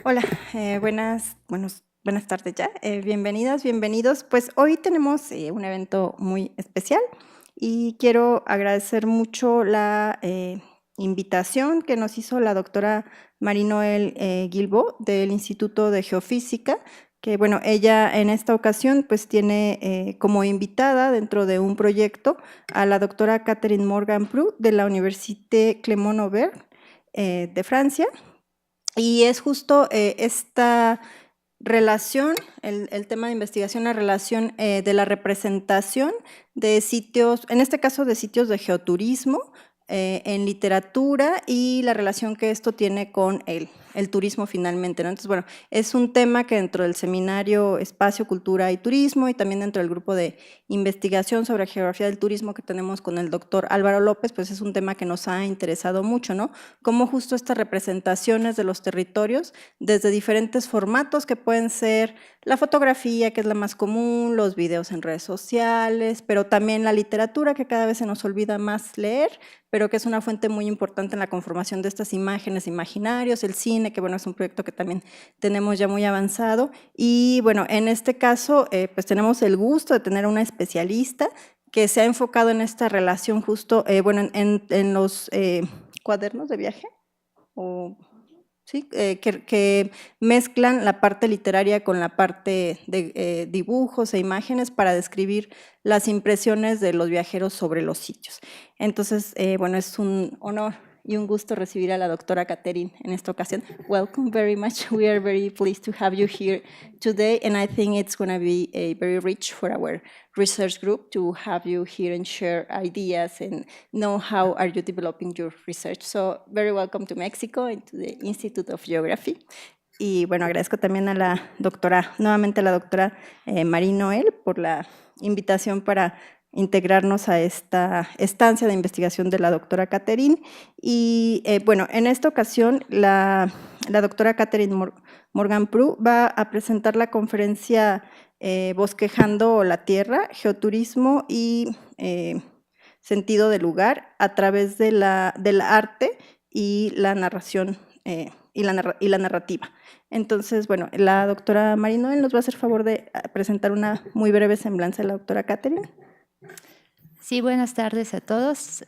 Hola, buenas tardes ya. Bienvenidas, bienvenidos. Pues hoy tenemos un evento muy especial y quiero agradecer mucho la invitación que nos hizo la doctora Marinoel Guilbault del Instituto de Geofísica, que bueno, ella en esta ocasión pues tiene como invitada dentro de un proyecto a la doctora Catherine Morgan-Prou de la Université Clermont-Auvergne de Francia. Y es justo esta relación, el tema de investigación, la relación de la representación de sitios, en este caso de sitios de geoturismo, en literatura y la relación que esto tiene con el turismo finalmente, ¿no? Entonces, bueno, es un tema que dentro del seminario Espacio, Cultura y Turismo y también dentro del grupo de investigación sobre geografía del turismo que tenemos con el doctor Álvaro López, pues es un tema que nos ha interesado mucho, ¿no? Cómo justo estas representaciones de los territorios desde diferentes formatos que pueden ser la fotografía, que es la más común, los videos en redes sociales, pero también la literatura, que cada vez se nos olvida más leer, pero que es una fuente muy importante en la conformación de estas imágenes, imaginarios, el cine, que bueno, es un proyecto que también tenemos ya muy avanzado. Y bueno, en este caso, pues tenemos el gusto de tener una especialista que se ha enfocado en esta relación justo, bueno, en los cuadernos de viaje, o ¿sí? Que mezclan la parte literaria con la parte de dibujos e imágenes para describir las impresiones de los viajeros sobre los sitios. Entonces, bueno, es un honor y un gusto recibir a la doctora Catherine en esta ocasión. Welcome very much. We are very pleased to have you here today, and I think it's going to be very rich for our research group to have you here and share ideas and know how are you developing your research. So very welcome to Mexico and to the Institute of Geography. Y bueno, agradezco también a la doctora, nuevamente a la doctora Marinoel por la invitación para integrarnos a esta estancia de investigación de la doctora Catherine. Y bueno, en esta ocasión la doctora Catherine Morgan-Prou va a presentar la conferencia Bosquejando la Tierra, Geoturismo y sentido del lugar a través del arte y la narración y la narrativa. Entonces, bueno, la doctora Marinoel nos va a hacer favor de presentar una muy breve semblanza de la doctora Catherine. Sí, buenas tardes a todos.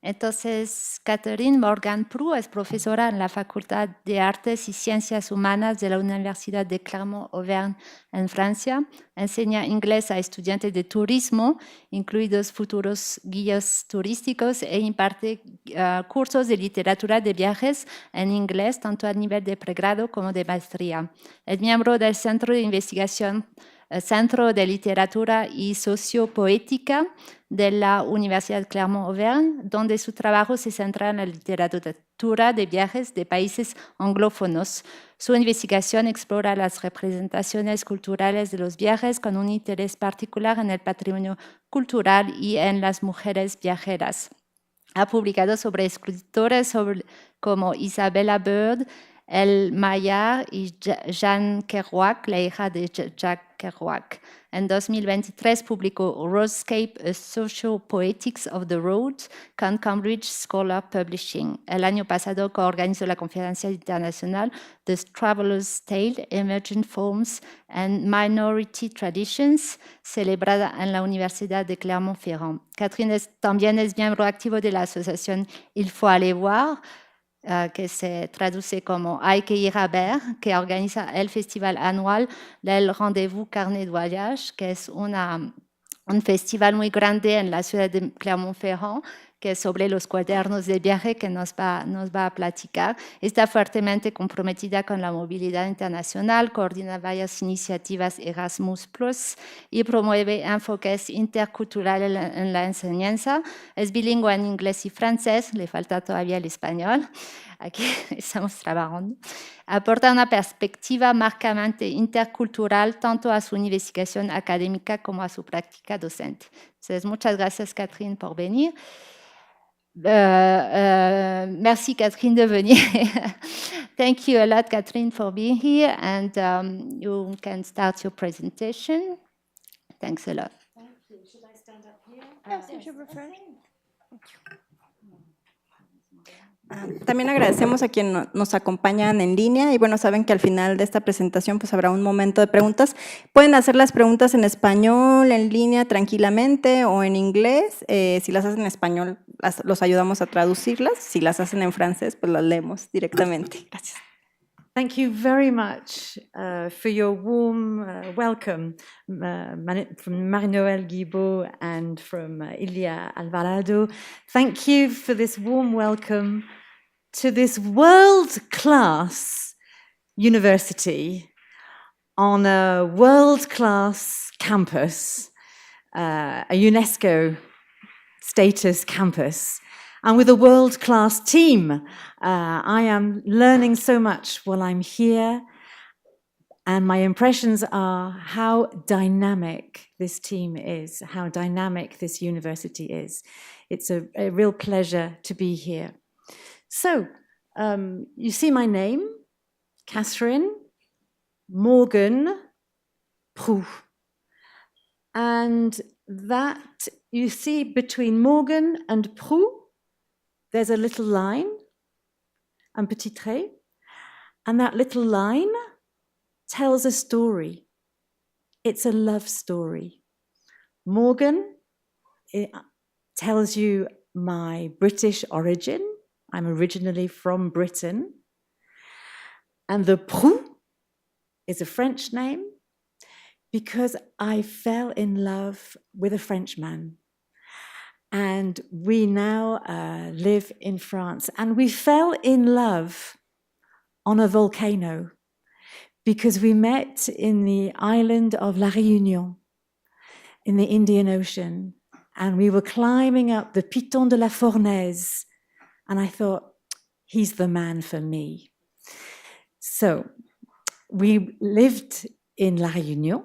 Entonces, Catherine Morgan-Prou es profesora en la Facultad de Artes y Ciencias Humanas de la Universidad de Clermont-Auvergne en Francia. Enseña inglés a estudiantes de turismo, incluidos futuros guías turísticos, e imparte cursos de literatura de viajes en inglés, tanto a nivel de pregrado como de maestría. Es miembro del Centro de Investigación Centro de Literatura y Sociopoética de la Universidad Clermont-Auvergne, donde su trabajo se centra en la literatura de viajes de países anglófonos. Su investigación explora las representaciones culturales de los viajes con un interés particular en el patrimonio cultural y en las mujeres viajeras. Ha publicado sobre escritores como Isabella Bird, El Maillard y Jeanne Kerouac, la hija de Jacques Kerouac. En 2023 publicó Roadscape, A Social Poetics of the Road con Cambridge Scholar Publishing. El año pasado coorganizó la conferencia internacional The Traveler's Tale, Emergent Forms and Minority Traditions, celebrada en la Universidad de Clermont-Ferrand. Catherine también es miembro activo de la asociación Il faut aller voir, que se traduce como Hay que ir a ver, que organiza el festival anual del Rendez-vous Carnet de Voyage, que es un festival muy grande en la ciudad de Clermont-Ferrand, que es sobre los cuadernos de viaje que nos va a platicar. Está fuertemente comprometida con la movilidad internacional, coordina varias iniciativas Erasmus Plus y promueve enfoques interculturales en la enseñanza. Es bilingüe en inglés y francés, le falta todavía el español. Aquí estamos trabajando. Aporta una perspectiva marcadamente intercultural tanto a su investigación académica como a su práctica docente. Entonces, muchas gracias, Catherine, por venir. Merci, Catherine, de venir. Thank you a lot, Catherine, for being here, and you can start your presentation. Thanks a lot. Thank you. Should I stand up here? Yes, if you prefer. También agradecemos a quienes nos acompañan en línea y bueno, saben que al final de esta presentación pues habrá un momento de preguntas. Pueden hacer las preguntas en español, en línea, tranquilamente o en inglés. Si las hacen en español, los ayudamos a traducirlas. Si las hacen en francés, pues las leemos directamente. Gracias. Thank you very much for your warm welcome from Marie-Noëlle Guibault and from Ilia Alvarado. Thank you for this warm welcome to this world-class university on a world-class campus, a UNESCO status campus, and with a world-class team. I am learning so much while I'm here, and my impressions are how dynamic this team is, how dynamic this university is. It's a real pleasure to be here. So, you see my name, Catherine Morgan Prou. And that you see between Morgan and Prou, there's a little line, un petit trait, and that little line tells a story. It's a love story. Morgan, it tells you my British origin. I'm originally from Britain. And the Prou is a French name because I fell in love with a Frenchman. And we now live in France. And we fell in love on a volcano because we met in the island of La Réunion in the Indian Ocean. And we were climbing up the Piton de la Fournaise. And I thought, he's the man for me. So we lived in La Réunion.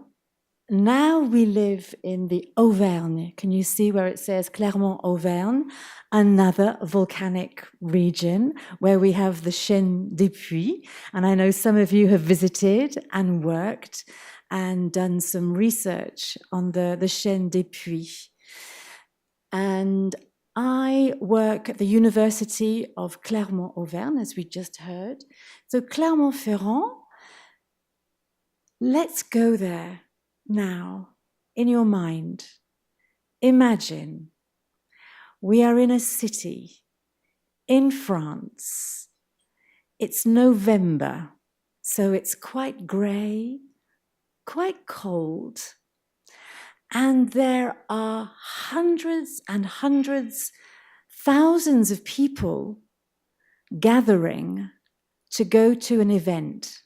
Now we live in the Auvergne. Can you see where it says Clermont-Auvergne? Another volcanic region where we have the Chaîne des Puys. And I know some of you have visited and worked and done some research on the Chaîne des Puys. And I work at the University of Clermont-Auvergne, as we just heard. So Clermont-Ferrand, let's go there. Now, in your mind, imagine we are in a city in France. It's November, so it's quite grey, quite cold, and there are hundreds and hundreds, thousands of people gathering to go to an event.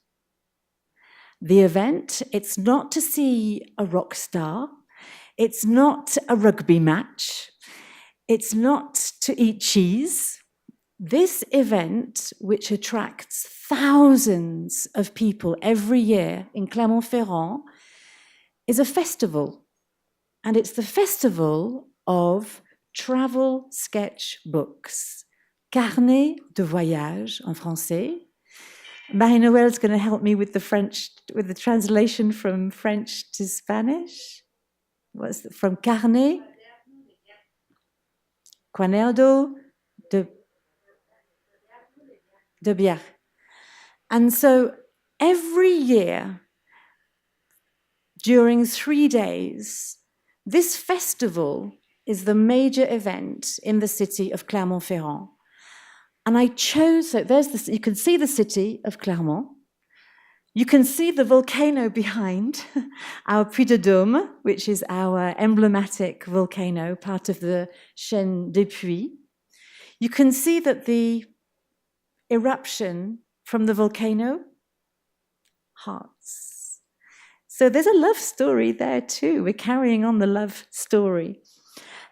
The event, it's not to see a rock star, it's not a rugby match, it's not to eat cheese. This event, which attracts thousands of people every year in Clermont-Ferrand, is a festival. And it's the festival of travel sketch books, carnet de voyage en français. Marie-Noëlle is going to help me with the translation from French to Spanish. From carnet, Quaderno de bière. And so every year, during 3 days, this festival is the major event in the city of Clermont-Ferrand. And I chose, so there's this, you can see the city of Clermont. You can see the volcano behind, our Puy de Dôme, which is our emblematic volcano, part of the Chaîne des Puys. You can see that the eruption from the volcano, hearts. So there's a love story there too. We're carrying on the love story.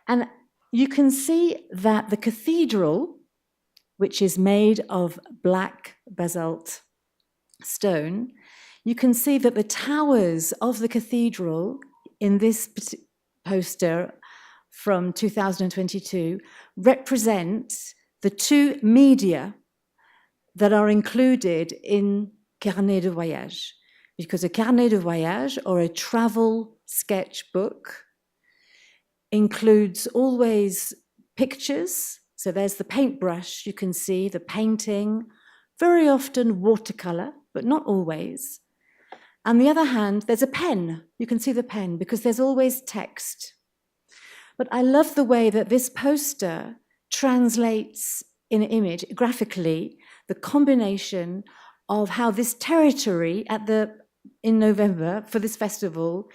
And you can see that the cathedral, which is made of black basalt stone, you can see that the towers of the cathedral in this poster from 2022 represent the 2 media that are included in carnet de voyage. Because a carnet de voyage, or a travel sketchbook, includes always pictures, So there's the paintbrush, you can see the painting, very often watercolor, but not always. On the other hand, there's a pen. You can see the pen because there's always text. But I love the way that this poster translates in an image, graphically, the combination of how this territory in November for this festival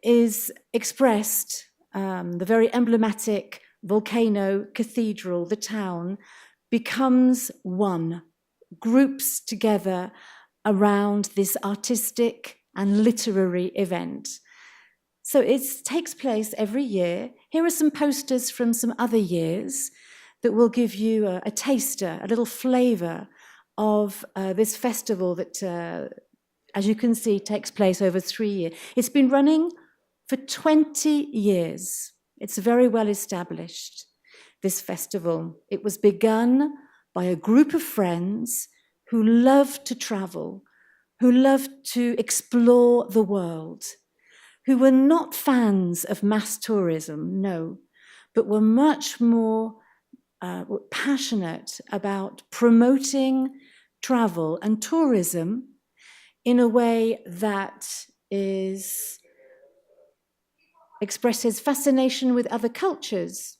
is expressed, the very emblematic volcano, cathedral, the town, becomes one, groups together around this artistic and literary event. So it takes place every year. Here are some posters from some other years that will give you a taster, a little flavor of this festival that, as you can see, takes place over 3 years. It's been running for 20 years. It's very well established, this festival. It was begun by a group of friends who loved to travel, who loved to explore the world, who were not fans of mass tourism, no, but were much more passionate about promoting travel and tourism in a way that expresses fascination with other cultures,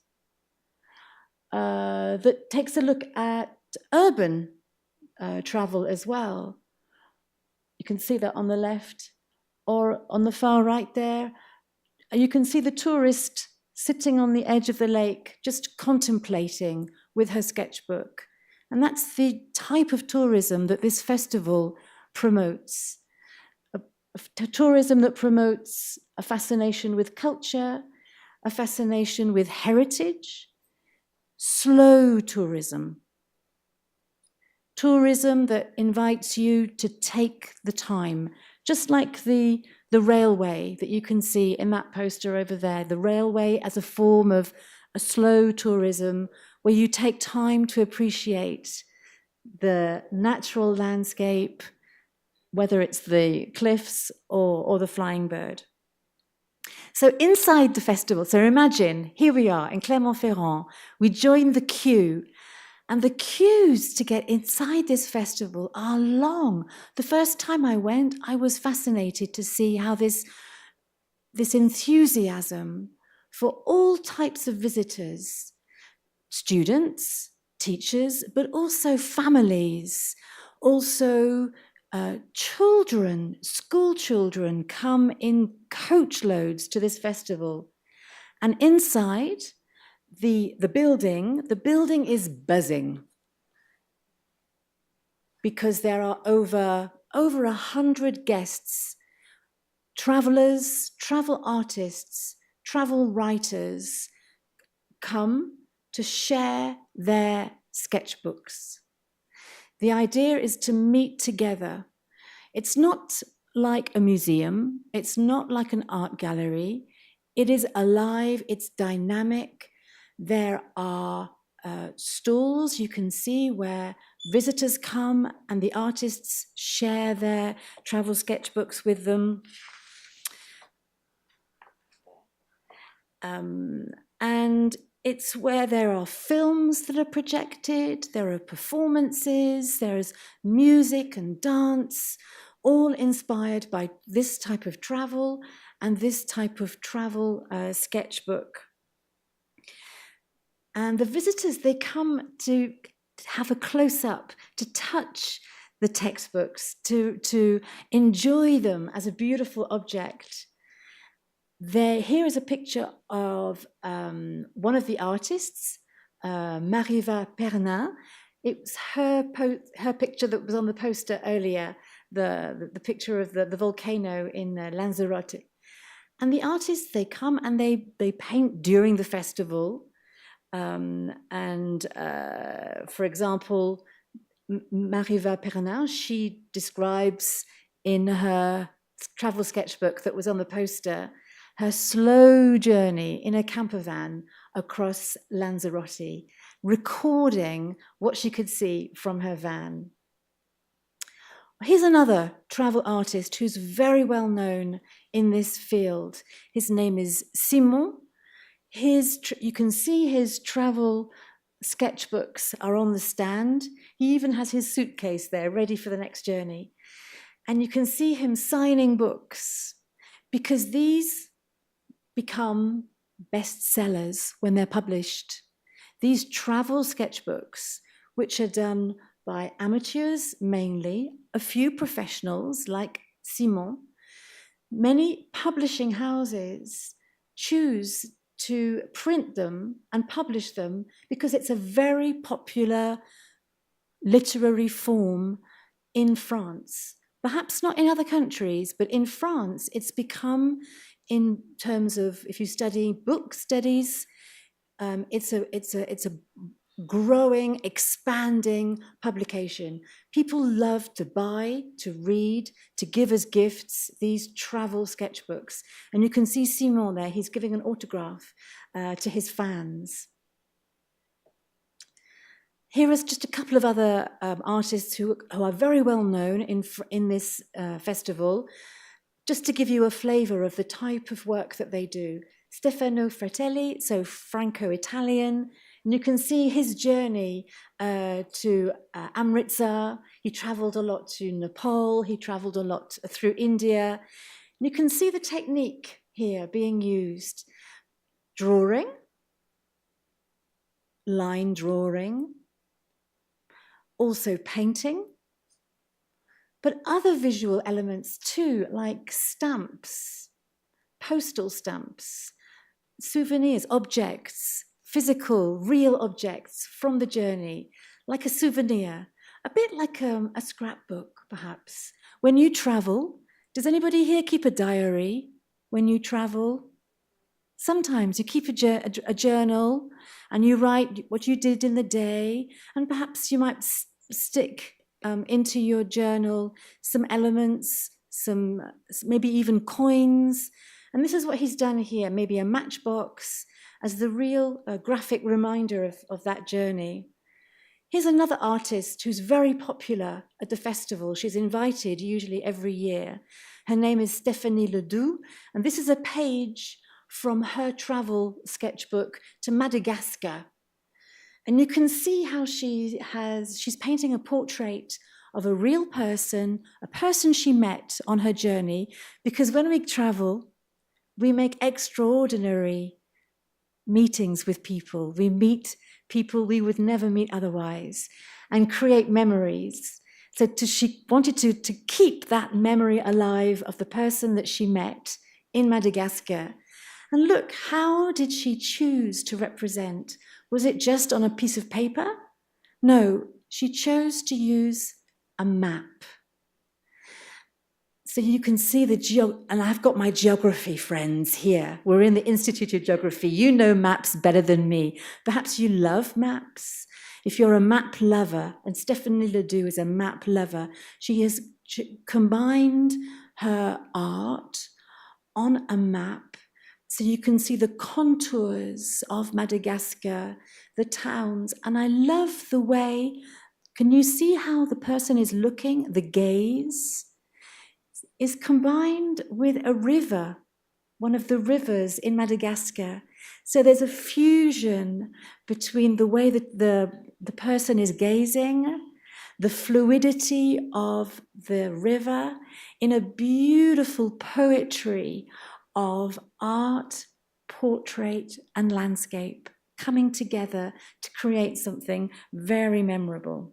that takes a look at urban travel as well. You can see that on the left, or on the far right there, you can see the tourist sitting on the edge of the lake, just contemplating with her sketchbook. And that's the type of tourism that this festival promotes. A tourism that promotes a fascination with culture, a fascination with heritage, slow tourism. Tourism that invites you to take the time, just like the railway that you can see in that poster over there, the railway as a form of a slow tourism where you take time to appreciate the natural landscape, whether it's the cliffs or the flying bird. So inside the festival, so imagine, here we are in Clermont-Ferrand, we join the queue, and the queues to get inside this festival are long. The first time I went, I was fascinated to see how this enthusiasm for all types of visitors, students, teachers, but also families, also children, school children come in coach loads to this festival. And inside, the building is buzzing because there are over 100 guests, travelers, travel artists, travel writers come to share their sketchbooks. The idea is to meet together. It's not like a museum, it's not like an art gallery. It is alive, it's dynamic. There are stalls you can see where visitors come and the artists share their travel sketchbooks with them. And it's where there are films that are projected, there are performances, there's music and dance, all inspired by this type of travel and this type of travel sketchbook. And the visitors, they come to have a close-up, to touch the textbooks, to enjoy them as a beautiful object. Here is a picture of one of the artists, Mariva Pernin. It was her picture that was on the poster earlier, the picture of the volcano in Lanzarote. And the artists, they come and they paint during the festival. For example, Mariva Pernin, she describes in her travel sketchbook that was on the poster her slow journey in a camper van across Lanzarote, recording what she could see from her van. Here's another travel artist who's very well known in this field. His name is Simon. You can see his travel sketchbooks are on the stand. He even has his suitcase there ready for the next journey. And you can see him signing books because these become bestsellers when they're published. These travel sketchbooks, which are done by amateurs mainly, a few professionals like Simon, many publishing houses choose to print them and publish them because it's a very popular literary form in France. Perhaps not in other countries, but in France, it's become, in terms of, if you study book studies, it's a growing, expanding publication. People love to buy, to read, to give as gifts these travel sketchbooks. And you can see Simon there, he's giving an autograph to his fans. Here is just a couple of other artists who are very well known in this festival, just to give you a flavor of the type of work that they do. Stefano Fratelli, so Franco-Italian, and you can see his journey to Amritsar. He traveled a lot to Nepal, he traveled a lot through India. And you can see the technique here being used. Drawing, line drawing, also painting, but other visual elements too, like stamps, postal stamps, souvenirs, objects, physical, real objects from the journey, like a souvenir, a bit like a scrapbook, perhaps. When you travel, does anybody here keep a diary when you travel? Sometimes you keep a journal and you write what you did in the day, and perhaps you might stick into your journal some elements, some maybe even coins. And this is what he's done here, maybe a matchbox as the real graphic reminder of that journey. Here's another artist who's very popular at the festival. She's invited usually every year. Her name is Stéphanie Ledoux, and this is a page from her travel sketchbook to Madagascar. And you can see how she's painting a portrait of a real person, a person she met on her journey, because when we travel, we make extraordinary meetings with people. We meet people we would never meet otherwise and create memories. So she wanted to keep that memory alive of the person that she met in Madagascar. And look, how did she choose to represent? Was it just on a piece of paper? No, she chose to use a map. So you can see and I've got my geography friends here. We're in the Institute of Geography. You know maps better than me. Perhaps you love maps. If you're a map lover, and Stéphanie Ledoux is a map lover, she has combined her art on a map. So you can see the contours of Madagascar, the towns, and I love the way, can you see how the person is looking? The gaze is combined with a river, one of the rivers in Madagascar. So there's a fusion between the way that the person is gazing, the fluidity of the river, in a beautiful poetry of art, portrait, and landscape coming together to create something very memorable.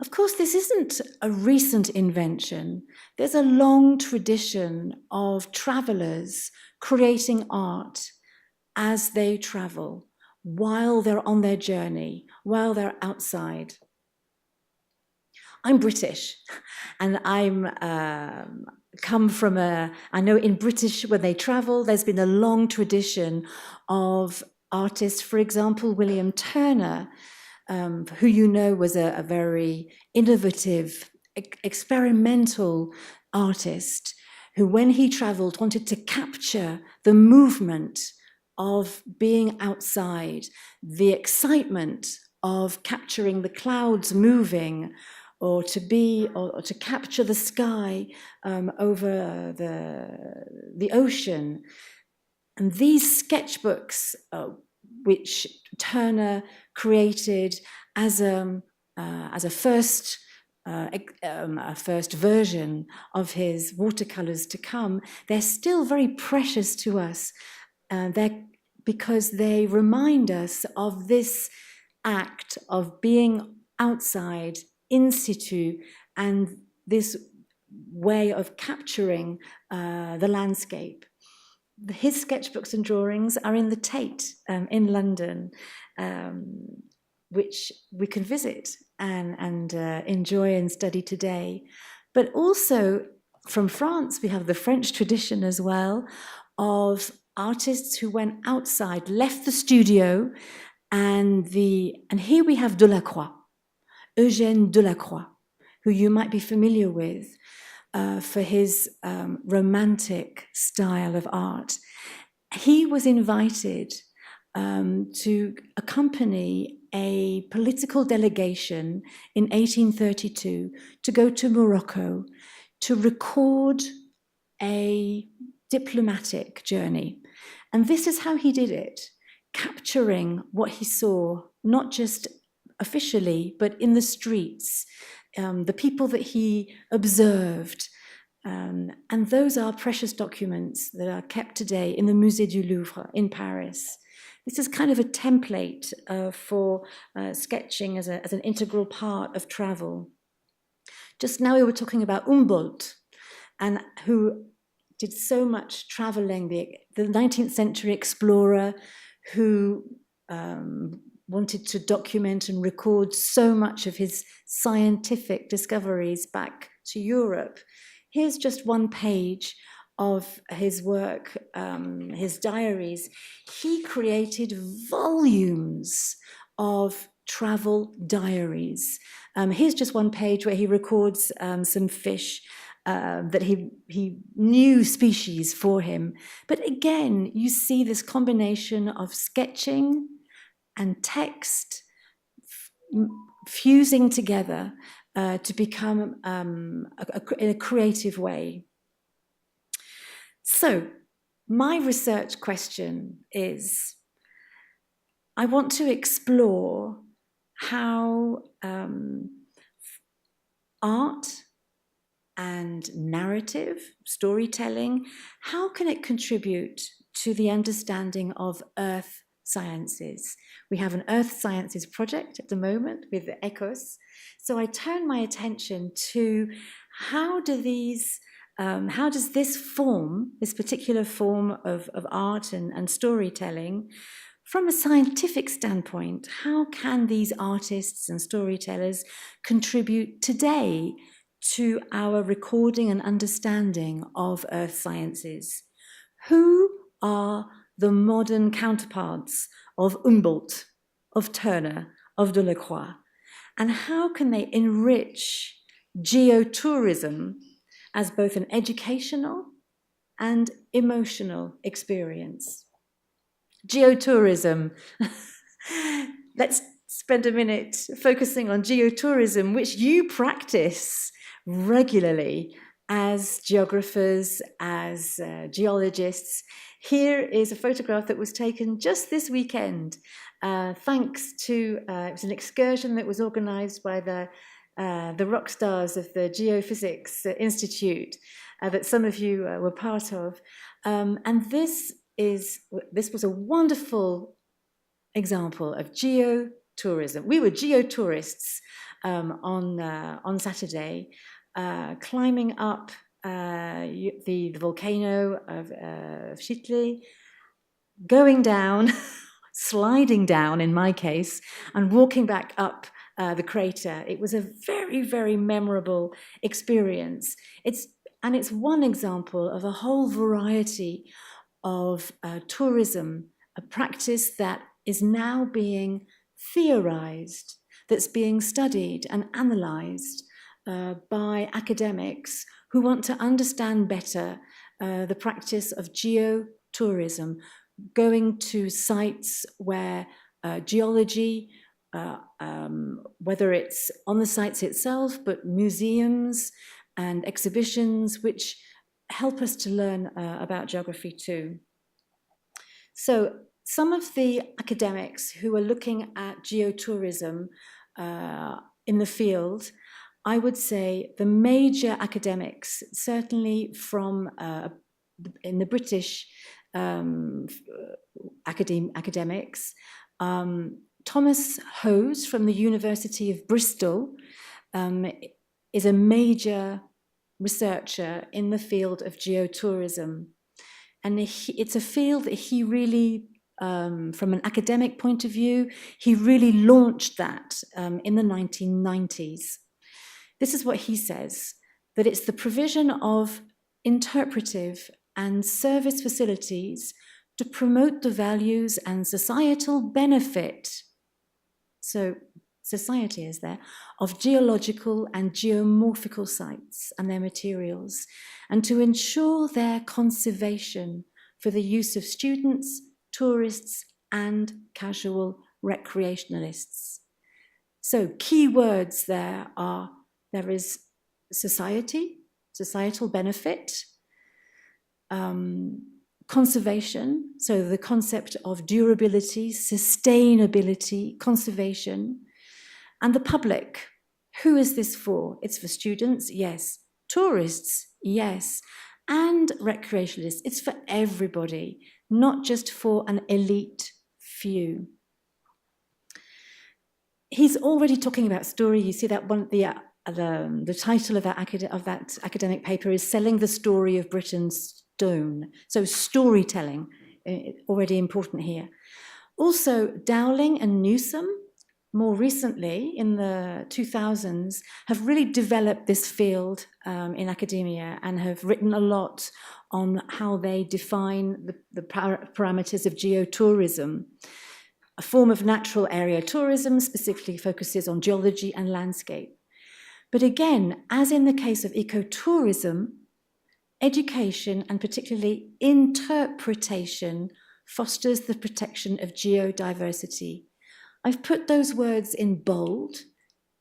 Of course, this isn't a recent invention. There's a long tradition of travelers creating art as they travel, while they're on their journey, while they're outside. I'm British, and I'm come from I know in British, when they travel, there's been a long tradition of artists, for example, William Turner, who you know was a very innovative, experimental artist, who when he traveled wanted to capture the movement of being outside, the excitement of capturing the clouds moving, or to capture the sky over the ocean. And these sketchbooks which Turner created as a first version of his watercolors to come, they're still very precious to us. Because they remind us of this act of being outside, in situ, and this way of capturing the landscape. His sketchbooks and drawings are in the Tate in London, which we can visit and enjoy and study today. But also from France, we have the French tradition as well of artists who went outside, left the studio, and here we have Delacroix, Eugène Delacroix, who you might be familiar with for his romantic style of art. He was invited to accompany a political delegation in 1832 to go to Morocco to record a diplomatic journey. And this is how he did it, capturing what he saw, not just officially, but in the streets, the people that he observed. And those are precious documents that are kept today in the Musée du Louvre in Paris. This is kind of a template for sketching as an integral part of travel. Just now we were talking about Humboldt, and who did so much traveling, the 19th century explorer who wanted to document and record so much of his scientific discoveries back to Europe. Here's just one page of his work, his diaries. He created volumes of travel diaries. Here's just one page where he records some fish that he knew species for him. But again, you see this combination of sketching and text fusing together to become in a creative way. So my research question is, I want to explore how art and narrative, storytelling, how can it contribute to the understanding of earth sciences? We have an earth sciences project at the moment with the ECOS. So I turn my attention to how does this form, this particular form of art and storytelling, from a scientific standpoint, how can these artists and storytellers contribute today to our recording and understanding of earth sciences? Who are the modern counterparts of Humboldt, of Turner, of Delacroix? And how can they enrich geotourism as both an educational and emotional experience? Geotourism. Let's spend a minute focusing on geotourism, which you practice regularly as geographers, as geologists. Here is a photograph that was taken just this weekend, thanks to, it was an excursion that was organized by the rock stars of the Geophysics Institute that some of you were part of. And this was a wonderful example of geotourism. We were geotourists on Saturday, climbing up the volcano of Chitli, going down, sliding down in my case, and walking back up the crater. It was a very, very memorable experience. It's one example of a whole variety of tourism, a practice that is now being theorized, that's being studied and analyzed by academics who want to understand better the practice of geotourism, going to sites where geology, whether it's on the sites itself, but museums and exhibitions, which help us to learn about geography too. So some of the academics who are looking at geotourism in the field, I would say the major academics, certainly from in the British academics, Thomas Hose from the University of Bristol is a major researcher in the field of geotourism. And it's a field that he really, from an academic point of view, he really launched that in the 1990s. This is what he says, that it's the provision of interpretive and service facilities to promote the values and societal benefit. So society is there, of geological and geomorphical sites and their materials, and to ensure their conservation for the use of students, tourists, and casual recreationalists. So key words there is society, societal benefit, conservation, so the concept of durability, sustainability, conservation, and the public. Who is this for? It's for students, yes. Tourists, yes. And recreationalists. It's for everybody, not just for an elite few. He's already talking about story. You see that one, the title of that academic paper is Selling the Story of Britain's Stone. So storytelling, already important here. Also, Dowling and Newsom, more recently in the 2000s, have really developed this field in academia and have written a lot on how they define the parameters of geotourism. A form of natural area tourism specifically focuses on geology and landscape. But again, as in the case of ecotourism, education and particularly interpretation fosters the protection of geodiversity. I've put those words in bold.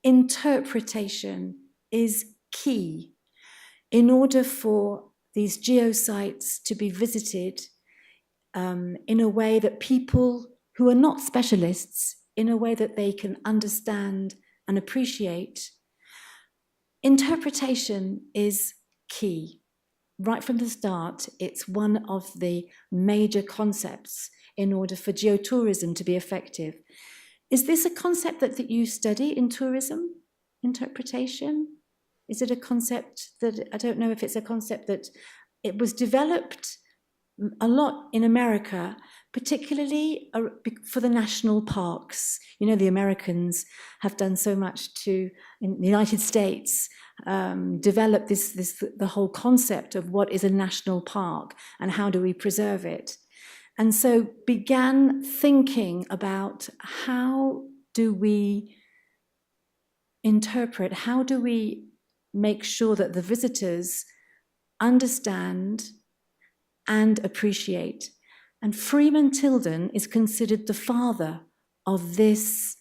Interpretation is key in order for these geosites to be visited in a way that people who are not specialists, in a way that they can understand and appreciate. Interpretation is key. Right from the start, it's one of the major concepts in order for geotourism to be effective. Is this a concept that you study in tourism? Interpretation? Is it a concept that, I don't know if it's a concept that it was developed a lot in America, particularly for the national parks. You know, the Americans have done so much to, in the United States, develop the whole concept of what is a national park and how do we preserve it. And so began thinking about how do we interpret, how do we make sure that the visitors understand and appreciate. And Freeman Tilden is considered the father of this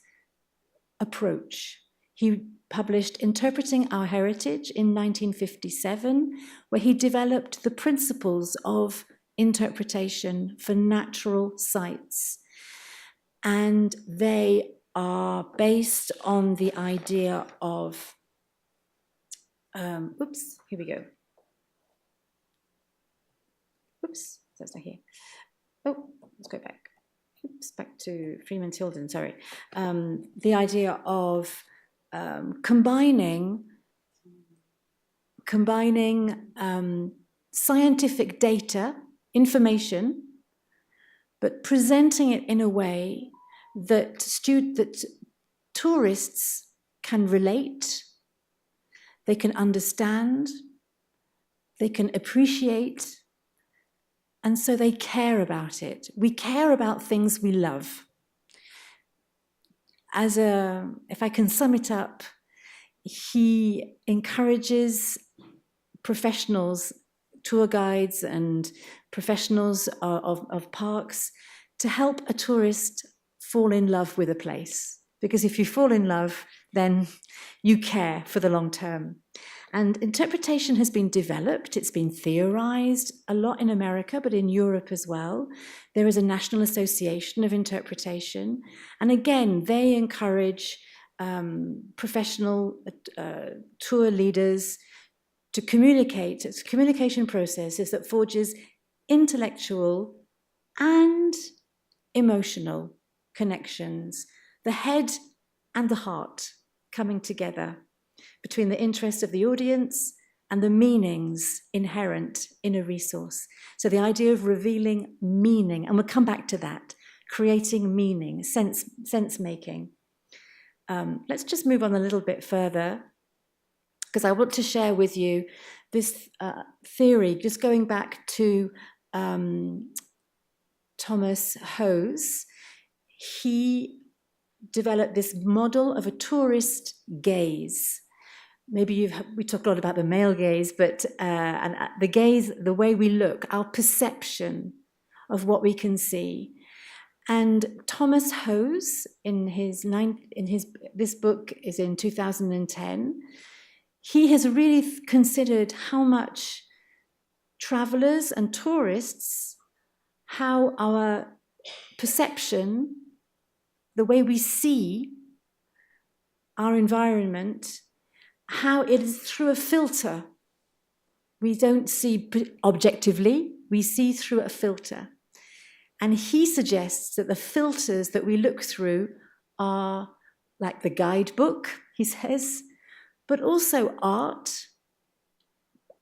approach. He published Interpreting Our Heritage in 1957, where he developed the principles of interpretation for natural sites. And they are based on the idea of, here we go. Oops, that's not here. Oh, let's go back. Oops, back to Freeman Tilden, sorry. The idea of combining scientific data, information, but presenting it in a way that tourists can relate, they can understand, they can appreciate, and so they care about it. We care about things we love. If I can sum it up, he encourages professionals, tour guides and professionals of parks to help a tourist fall in love with a place. Because if you fall in love, then you care for the long term. And interpretation has been developed, it's been theorized a lot in America, but in Europe as well. There is a National Association of Interpretation. And again, they encourage professional tour leaders to communicate. It's a communication process that forges intellectual and emotional connections, the head and the heart coming together between the interest of the audience and the meanings inherent in a resource. So the idea of revealing meaning, and we'll come back to that, creating meaning, sense making. Let's just move on a little bit further, because I want to share with you this theory, just going back to Thomas Hose. He developed this model of a tourist gaze. Maybe we talk a lot about the male gaze, but and the gaze, the way we look, our perception of what we can see. And Thomas Hose, this book is in 2010. He has really considered how much travelers and tourists, how our perception, the way we see our environment, how it is through a filter. We don't see objectively, we see through a filter. And he suggests that the filters that we look through are like the guidebook, he says, but also art,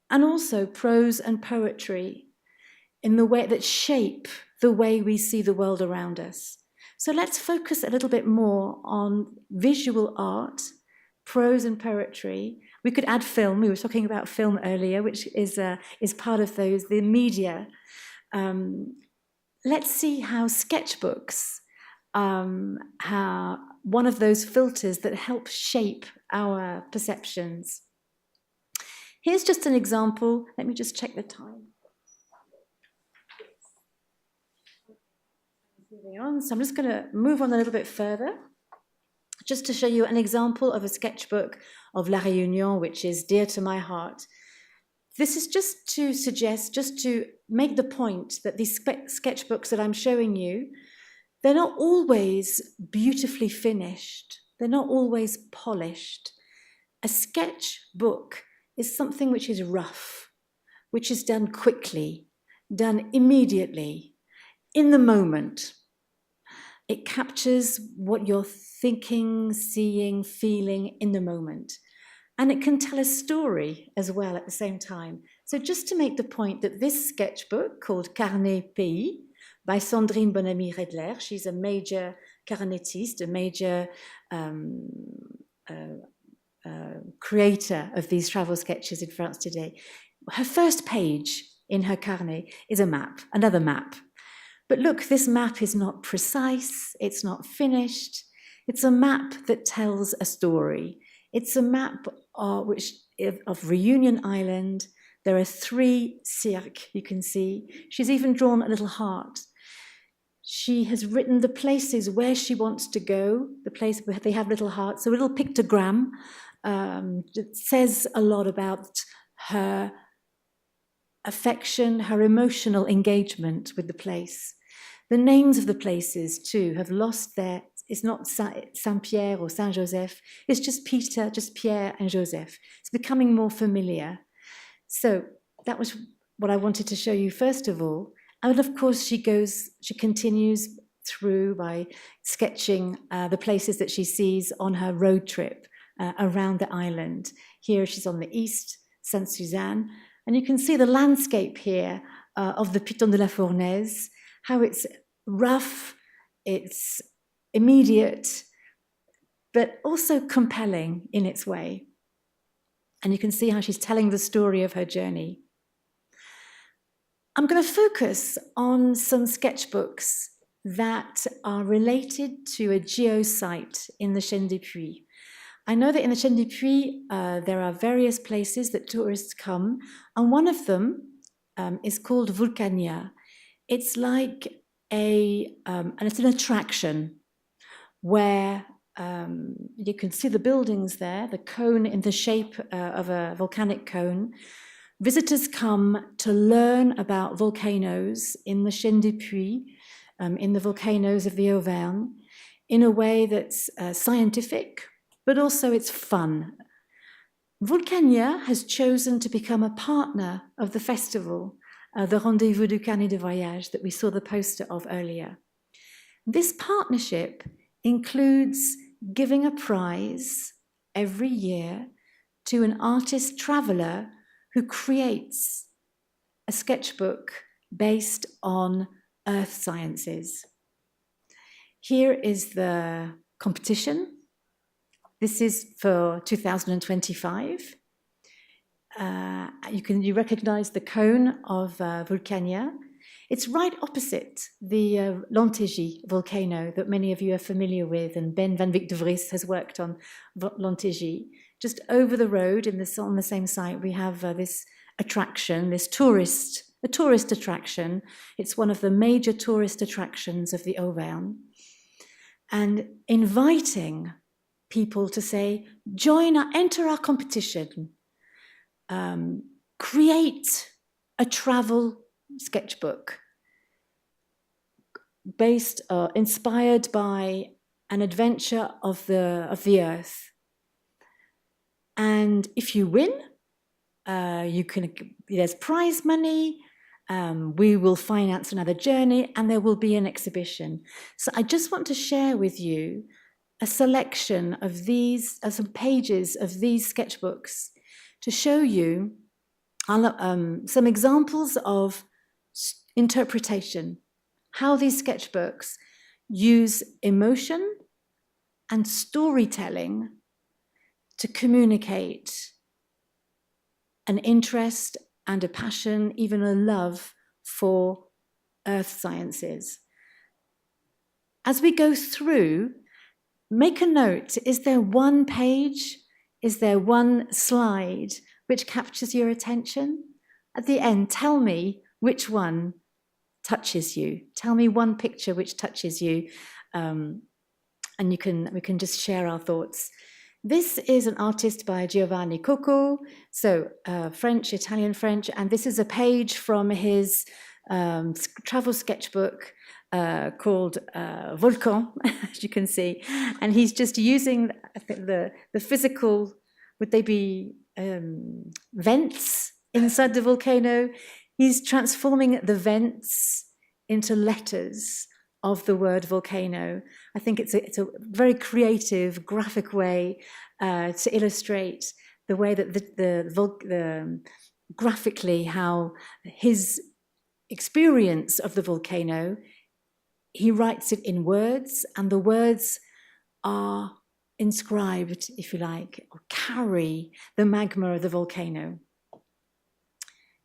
and also prose and poetry in the way that shape the way we see the world around us. So let's focus a little bit more on visual art, prose and poetry. We could add film. We were talking about film earlier, which is part of those, the media. Let's see how sketchbooks, how one of those filters that help shape our perceptions. Here's just an example. Let me just check the time. Moving on. So I'm just going to move on a little bit further, just to show you an example of a sketchbook of La Réunion, which is dear to my heart. This is just to suggest, just to make the point that these sketchbooks that I'm showing you, they're not always beautifully finished. They're not always polished. A sketchbook is something which is rough, which is done quickly, done immediately, in the moment. It captures what you're thinking, seeing, feeling in the moment. And it can tell a story as well at the same time. So just to make the point that this sketchbook called Carnet Pays by Sandrine Bonamy-Redler, she's a major carnetiste, a major creator of these travel sketches in France today. Her first page in her carnet is a map, another map. But look, this map is not precise, it's not finished. It's a map that tells a story. It's a map of Reunion Island. There are 3 cirques, you can see. She's even drawn a little heart. She has written the places where she wants to go, the place where they have little hearts, a little pictogram that says a lot about her affection, her emotional engagement with the place. The names of the places, too, have lost their... It's not Saint-Pierre or Saint-Joseph. It's just Peter, just Pierre and Joseph. It's becoming more familiar. So that was what I wanted to show you first of all. And of course, she continues through by sketching the places that she sees on her road trip around the island. Here she's on the east, Sainte-Suzanne. And you can see the landscape here of the Piton de la Fournaise, how it's rough, it's immediate, but also compelling in its way. And you can see how she's telling the story of her journey. I'm going to focus on some sketchbooks that are related to a geosite in the Chaîne des Puys. I know that in the Chaîne des Puys, there are various places that tourists come, and one of them is called Vulcania. It's like and it's an attraction where You can see the buildings there, the cone in the shape of a volcanic cone. Visitors come to learn about volcanoes in the chaîne des Puys, in the volcanoes of the Auvergne, in a way that's scientific, but also it's fun. Vulcania has chosen to become a partner of the festival, the Rendezvous du Carnet de Voyage that we saw the poster of earlier. This partnership includes giving a prize every year to an artist traveler who creates a sketchbook based on earth sciences. Here is the competition. This is for 2025. You recognize the cone of Vulcania. It's right opposite the Lantégie volcano that many of you are familiar with, and Ben van Wyk de Vries has worked on Lantégie. Just over the road on the same site, we have this attraction, a tourist attraction. It's one of the major tourist attractions of the Auvergne. And inviting people to say, enter our competition, create a travel sketchbook inspired by an adventure of the earth. And if you win, there's prize money, we will finance another journey, and there will be an exhibition. So I just want to share with you a selection of some pages of these sketchbooks to show you some examples of interpretation, how these sketchbooks use emotion and storytelling to communicate an interest and a passion, even a love for earth sciences. As we go through, make a note. Is there one page? Is there one slide which captures your attention? At the end, tell me which one touches you. Tell me one picture which touches you, and we can just share our thoughts. This is an artist by Giovanni Cocco, so French, Italian, French, and this is a page from his travel sketchbook called Volcan, as you can see, and he's just using, I think, the physical, would they be vents inside the volcano? He's transforming the vents into letters of the word volcano. I think it's a very creative, graphic way to illustrate the way that the graphically how his experience of the volcano, he writes it in words, and the words are inscribed, if you like, or carry the magma of the volcano.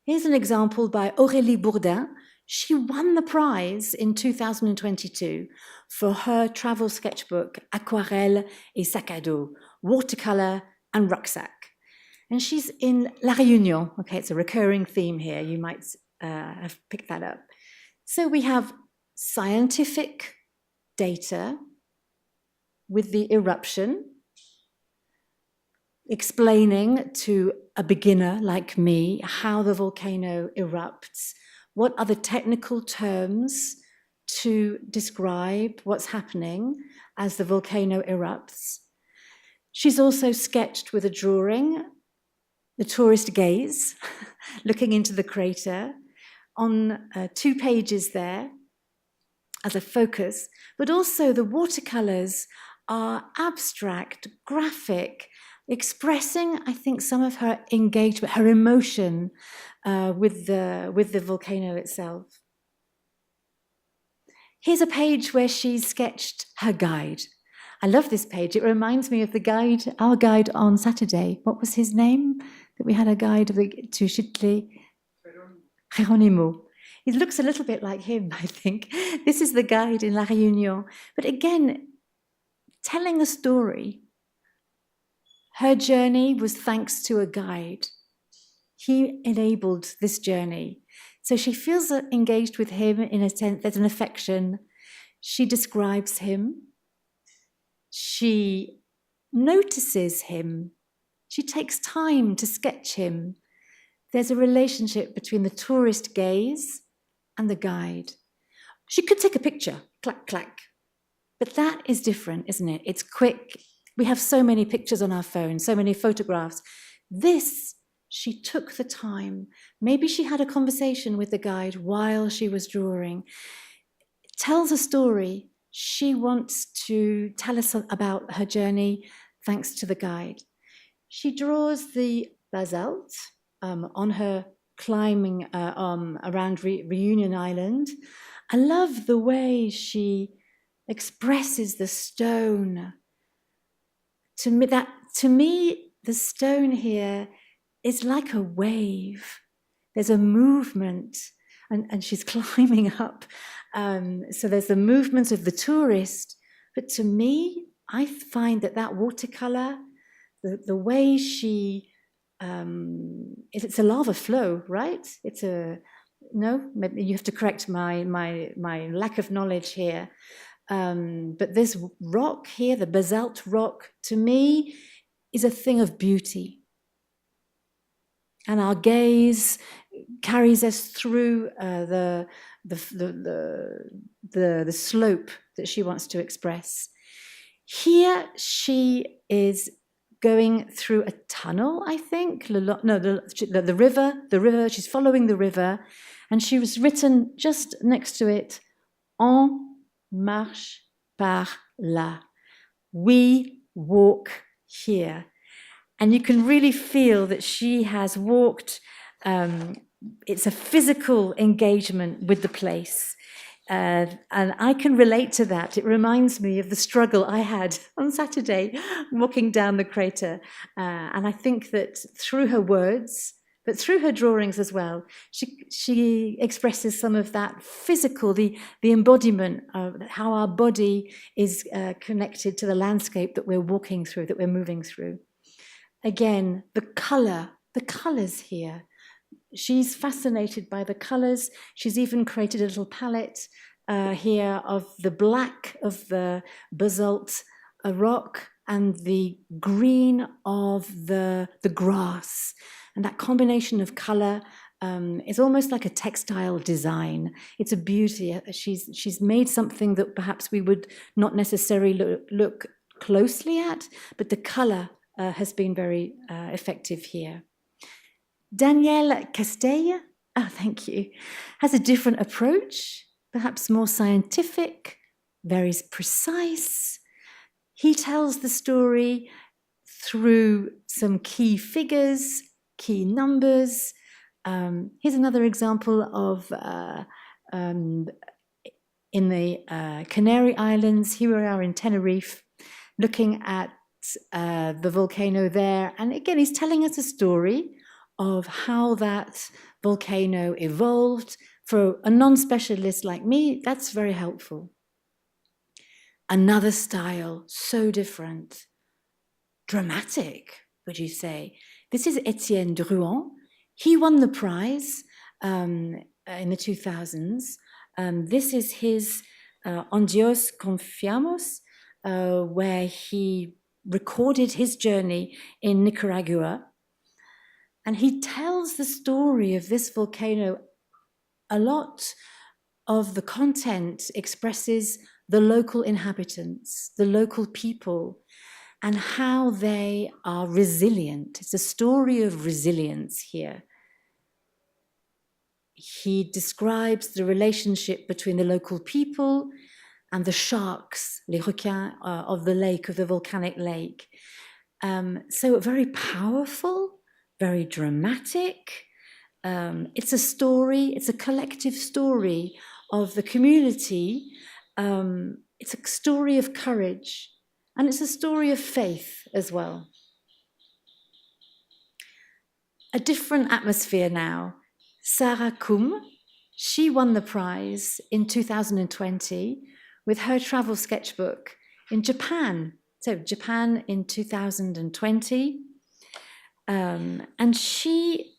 Here's an example by Aurélie Bourdin. She won the prize in 2022 for her travel sketchbook, Aquarelle et Sac à dos, watercolor and rucksack. And she's in La Réunion. Okay, it's a recurring theme here. You might have picked that up. So we have scientific data with the eruption, explaining to a beginner like me how the volcano erupts. What are the technical terms to describe what's happening as the volcano erupts? She's also sketched with a drawing the tourist gaze, looking into the crater, on 2 pages there as a focus, but also the watercolors are abstract, graphic, expressing, I think, some of her engagement, her emotion with the volcano itself. Here's a page where she sketched her guide. I love this page. It reminds me of the guide, our guide on Saturday. What was his name? That we had a guide to Chitli. Geronimo. It looks a little bit like him, I think. This is the guide in La Réunion. But again, telling a story. Her journey was thanks to a guide. He enabled this journey. So she feels engaged with him in a sense, there's an affection. She describes him. She notices him. She takes time to sketch him. There's a relationship between the tourist gaze and the guide. She could take a picture, clack, clack. But that is different, isn't it? It's quick. We have so many pictures on our phone, so many photographs. This, she took the time. Maybe she had a conversation with the guide while she was drawing. It tells a story. She wants to tell us about her journey thanks to the guide. She draws the basalt on her climbing around Reunion Island. I love the way she expresses the stone. To me, the stone here is like a wave. There's a movement, and she's climbing up. So there's the movement of the tourist. But to me, I find that watercolor, the way she, it's a lava flow, right? No, maybe you have to correct my lack of knowledge here. But this rock here, the basalt rock, to me, is a thing of beauty. And our gaze carries us through the slope that she wants to express. Here she is going through a tunnel, I think. The river, she's following the river, and she was written just next to it, "On marche par là." We walk here. And you can really feel that she has walked. It's a physical engagement with the place. And I can relate to that. It reminds me of the struggle I had on Saturday walking down the crater. And I think that through her words, but through her drawings as well, she expresses some of that physical, the embodiment of how our body is connected to the landscape that we're walking through, that we're moving through. Again, the colors here. She's fascinated by the colors. She's even created a little palette here of the black of the basalt rock and the green of the grass. And that combination of color is almost like a textile design. It's a beauty. She's made something that perhaps we would not necessarily look closely at, but the color has been very effective here. Daniel Castella, thank you, has a different approach, perhaps more scientific, very precise. He tells the story through some key figures, key numbers. Here's another example of in the Canary Islands. Here we are in Tenerife, looking at the volcano there. And again, he's telling us a story of how that volcano evolved. For a non-specialist like me, that's very helpful. Another style, so different. Dramatic, would you say? This is Etienne Drouin. He won the prize in the 2000s. This is his En Dios Confiamos, where he recorded his journey in Nicaragua. And he tells the story of this volcano. A lot of the content expresses the local inhabitants, the local people, and how they are resilient. It's a story of resilience here. He describes the relationship between the local people and the sharks, les requins of the lake, of the volcanic lake. So very powerful, very dramatic. It's a story, it's a collective story of the community. It's a story of courage, and it's a story of faith as well. A different atmosphere now. Sarah Koum, she won the prize in 2020 with her travel sketchbook in Japan. So Japan in 2020. And she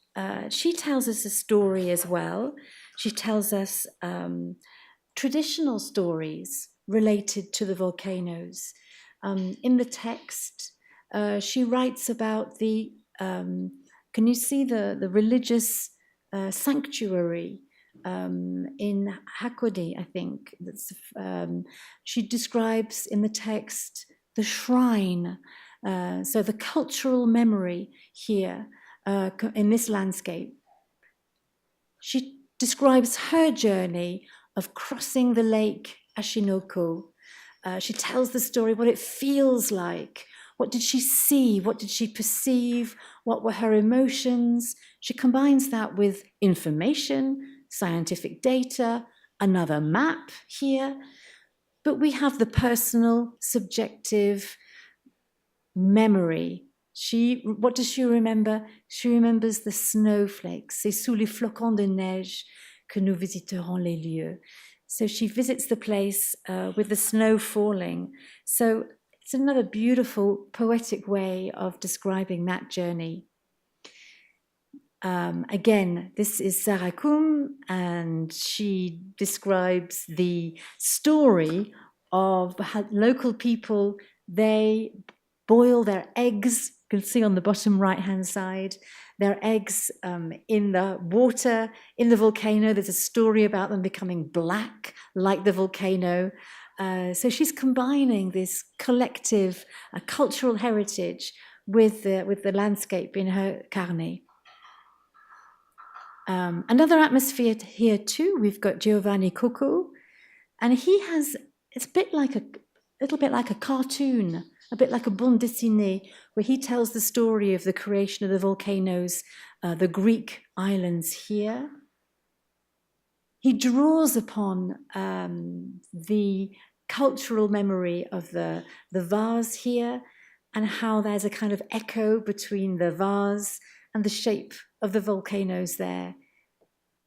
tells us a story as well. She tells us traditional stories related to the volcanoes. In the text, she writes about the, can you see the religious sanctuary in Hakone, I think. That's, she describes in the text the shrine, so the cultural memory here in this landscape. She describes her journey of crossing the lake Ashinoko. She tells the story, what it feels like. What did she see? What did she perceive? What were her emotions? She combines that with information, scientific data, another map here. But we have the personal, subjective memory. What does she remember? She remembers the snowflakes. C'est sous les flocons de neige que nous visiterons les lieux. So she visits the place with the snow falling. So it's another beautiful, poetic way of describing that journey. Again, this is Sarah Koum, and she describes the story of how local people, they boil their eggs. You can see on the bottom right-hand side, their eggs in the water, in the volcano. There's a story about them becoming black like the volcano. So she's combining this collective cultural heritage with the landscape in her carnet. Another atmosphere here too, we've got Giovanni Coco, and he has, it's a little bit like a cartoon, a bit like a bande dessinée, where he tells the story of the creation of the volcanoes, the Greek islands here. He draws upon the cultural memory of the vase here, and how there's a kind of echo between the vase and the shape of the volcanoes there.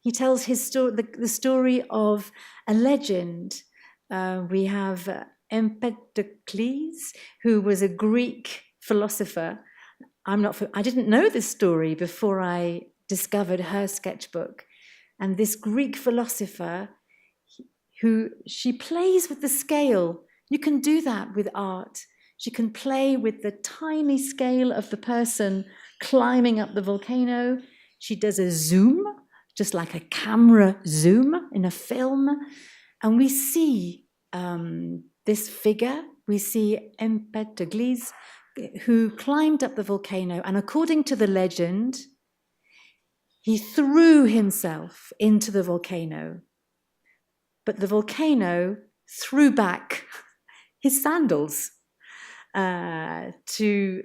He tells his the story of a legend. We have Empedocles, who was a Greek philosopher. I didn't know this story before I discovered her sketchbook. And this Greek philosopher, who she plays with the scale. You can do that with art. She can play with the tiny scale of the person climbing up the volcano. She does a zoom, just like a camera zoom in a film. And we see this figure. We see Empedocles, who climbed up the volcano. And according to the legend, he threw himself into the volcano. But the volcano threw back his sandals to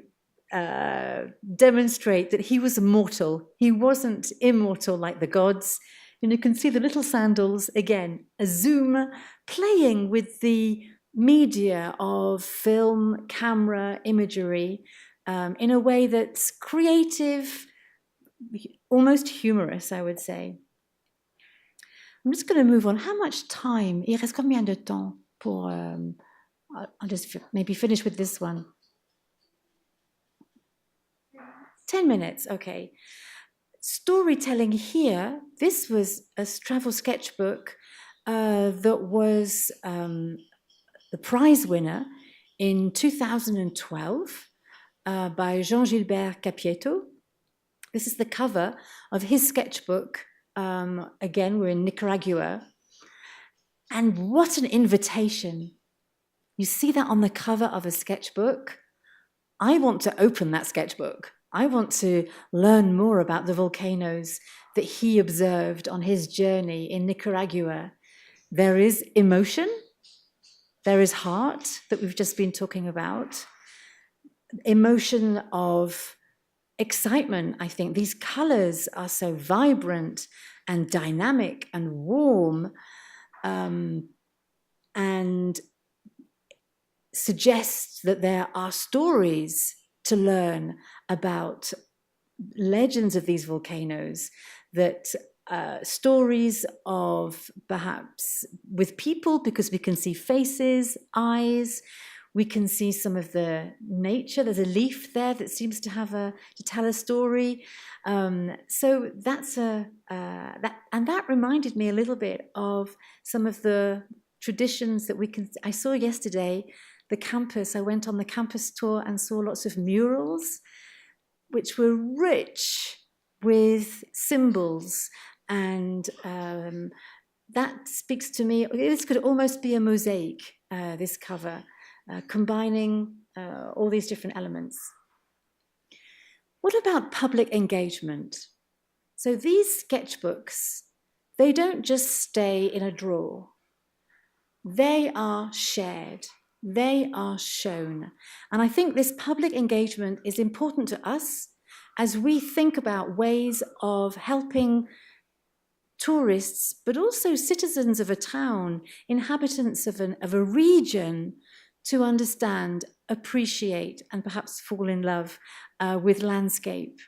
demonstrate that he was mortal. He wasn't immortal like the gods. And you can see the little sandals, again, a zoom, playing with the media of film, camera, imagery, in a way that's creative, almost humorous, I would say. I'm just going to move on. How much time? Il reste combien de temps pour... I'll just maybe finish with this one. 10 minutes, okay. Storytelling here, this was a travel sketchbook that was the prize winner in 2012 by Jean-Gilbert Capieto. This is the cover of his sketchbook. Again, we're in Nicaragua. And what an invitation. You see that on the cover of a sketchbook? I want to open that sketchbook. I want to learn more about the volcanoes that he observed on his journey in Nicaragua. There is emotion. There is heart that we've just been talking about. Emotion of excitement, I think. These colors are so vibrant and dynamic and warm, and suggest that there are stories to learn about legends of these volcanoes, that stories of perhaps with people, because we can see faces, eyes, we can see some of the nature. There's a leaf there that seems to have to tell a story. So that's that reminded me a little bit of some of the traditions that I saw yesterday, the campus. I went on the campus tour and saw lots of murals, which were rich with symbols, and that speaks to me. This could almost be a mosaic, this cover, combining all these different elements. What about public engagement? So these sketchbooks, they don't just stay in a drawer. They are shared. They are shown. And I think this public engagement is important to us as we think about ways of helping tourists, but also citizens of a town, inhabitants of a region, to understand, appreciate, and perhaps fall in love with landscape.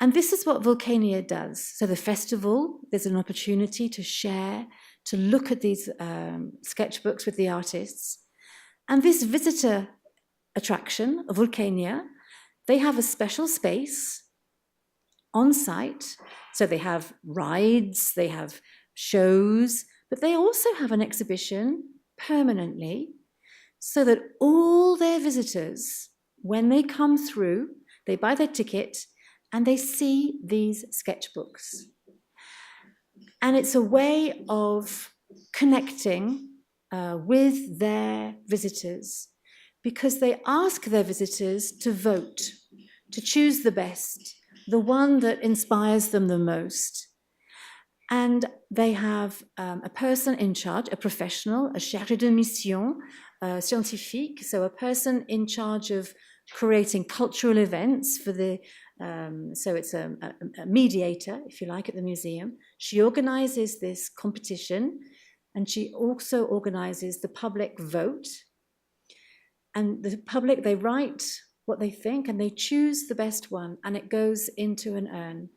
And this is what Vulcania does. So the festival, there's an opportunity to share, to look at these sketchbooks with the artists. And this visitor attraction, Vulcania, they have a special space on site. So they have rides, they have shows, but they also have an exhibition permanently so that all their visitors, when they come through, they buy their ticket and they see these sketchbooks. And it's a way of connecting with their visitors, because they ask their visitors to vote, to choose the best, the one that inspires them the most. And they have a person in charge, a professional, a chargé de mission scientifique, so a person in charge of creating cultural events for the, so it's a mediator, if you like, at the museum. She organizes this competition, and she also organizes the public vote. And the public, they write what they think, and they choose the best one, and it goes into an urn.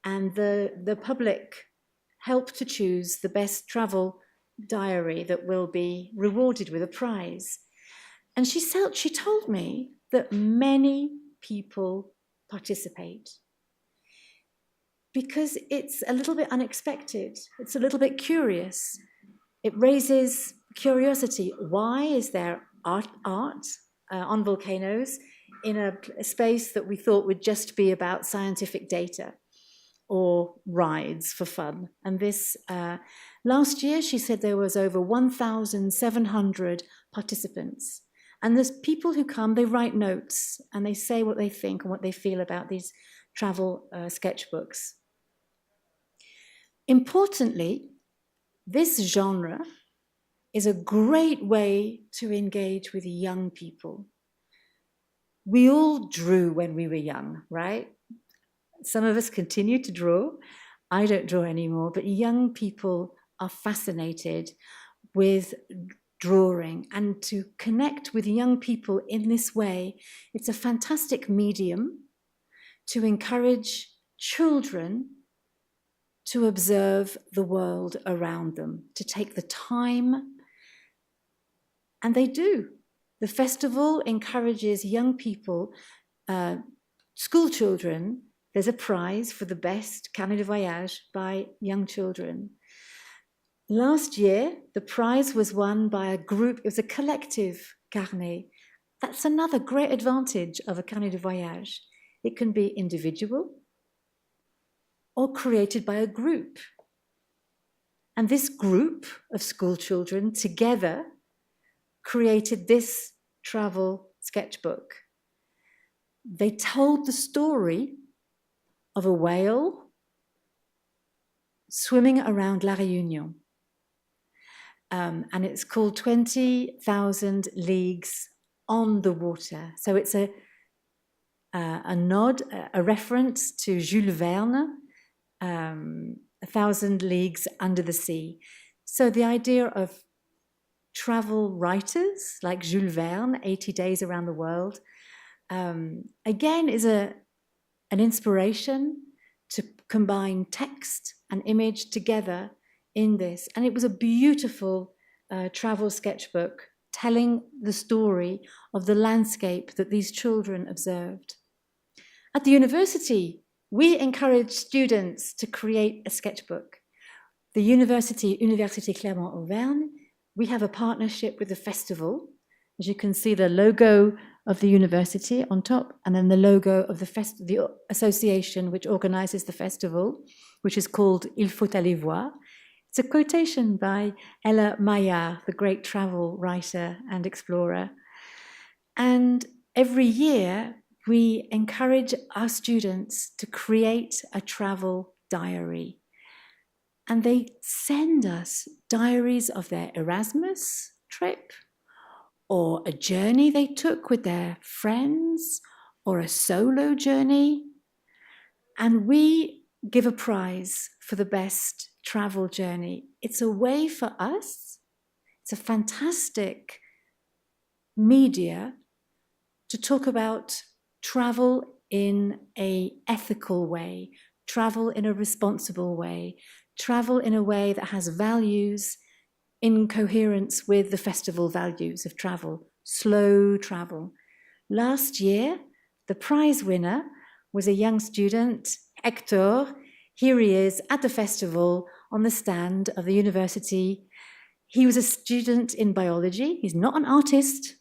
And the public help to choose the best travel diary that will be rewarded with a prize. And she told me that many people participate because it's a little bit unexpected. It's a little bit curious. It raises curiosity. Why is there art on volcanoes in a space that we thought would just be about scientific data or rides for fun? And this, last year, she said there was over 1,700 participants. And there's people who come, they write notes, and they say what they think and what they feel about these travel sketchbooks. Importantly, this genre is a great way to engage with young people. We all drew when we were young, right? Some of us continue to draw. I don't draw anymore, but young people are fascinated with drawing, and to connect with young people in this way, it's a fantastic medium to encourage children to observe the world around them, to take the time, and they do. The festival encourages young people, school children. There's a prize for the best carnet de voyage by young children. Last year, the prize was won by a group. It was a collective carnet. That's another great advantage of a carnet de voyage. It can be individual or created by a group. And this group of school children together created this travel sketchbook. They told the story of a whale swimming around La Réunion. And it's called 20,000 Leagues on the Water. So it's a nod, a reference to Jules Verne, 1,000 Leagues Under the Sea. So the idea of travel writers like Jules Verne, 80 Days Around the World, again is an inspiration to combine text and image together in this. And it was a beautiful travel sketchbook telling the story of the landscape that these children observed. At the university, we encourage students to create a sketchbook. The Université Clermont-Auvergne, we have a partnership with the festival, As you can see, the logo of the university on top, and then the logo of the association which organizes the festival, which is called Il faut aller voir. It's a quotation by Ella Maillard, the great travel writer and explorer. And every year, we encourage our students to create a travel diary. And they send us diaries of their Erasmus trip, or a journey they took with their friends, or a solo journey. And we give a prize for the best travel journey. It's a way for us, it's a fantastic media to talk about travel in an ethical way, travel in a responsible way, travel in a way that has values in coherence with the festival values of travel, slow travel. Last year, the prize winner was a young student, Hector. Here he is at the festival on the stand of the university. He was a student in biology. He's not an artist.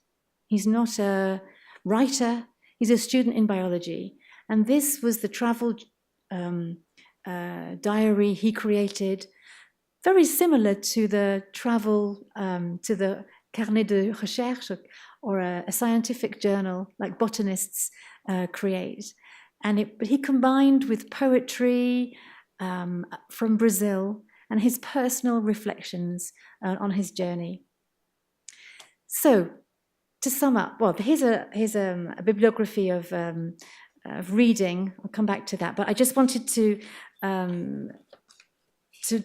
He's not a writer. He's a student in biology. And this was the travel diary he created, very similar to the travel, to the carnet de recherche, or a scientific journal like botanists create. But he combined with poetry from Brazil and his personal reflections on his journey. So, to sum up, well, here's a bibliography of reading. I'll come back to that, but I just wanted to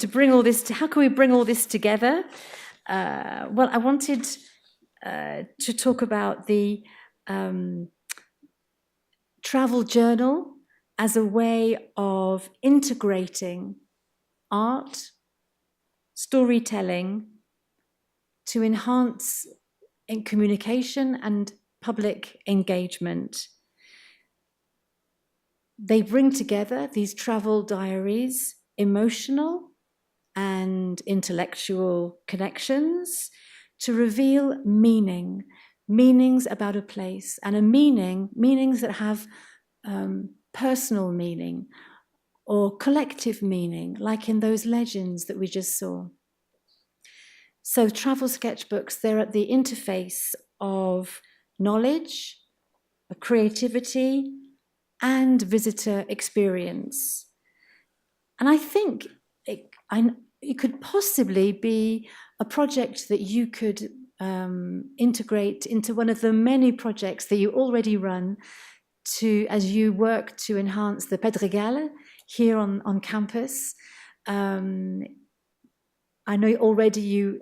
bring all this. How can we bring all this together? Well, I wanted to talk about the travel journal as a way of integrating art, storytelling to enhance in communication and public engagement. They bring together, these travel diaries, emotional and intellectual connections to reveal meanings about a place, and meanings that have personal meaning or collective meaning, like in those legends that we just saw. So travel sketchbooks, they're at the interface of knowledge, creativity, and visitor experience. And I think it could possibly be a project that you could integrate into one of the many projects that you already run as you work to enhance the Pedregal here on campus. I know already you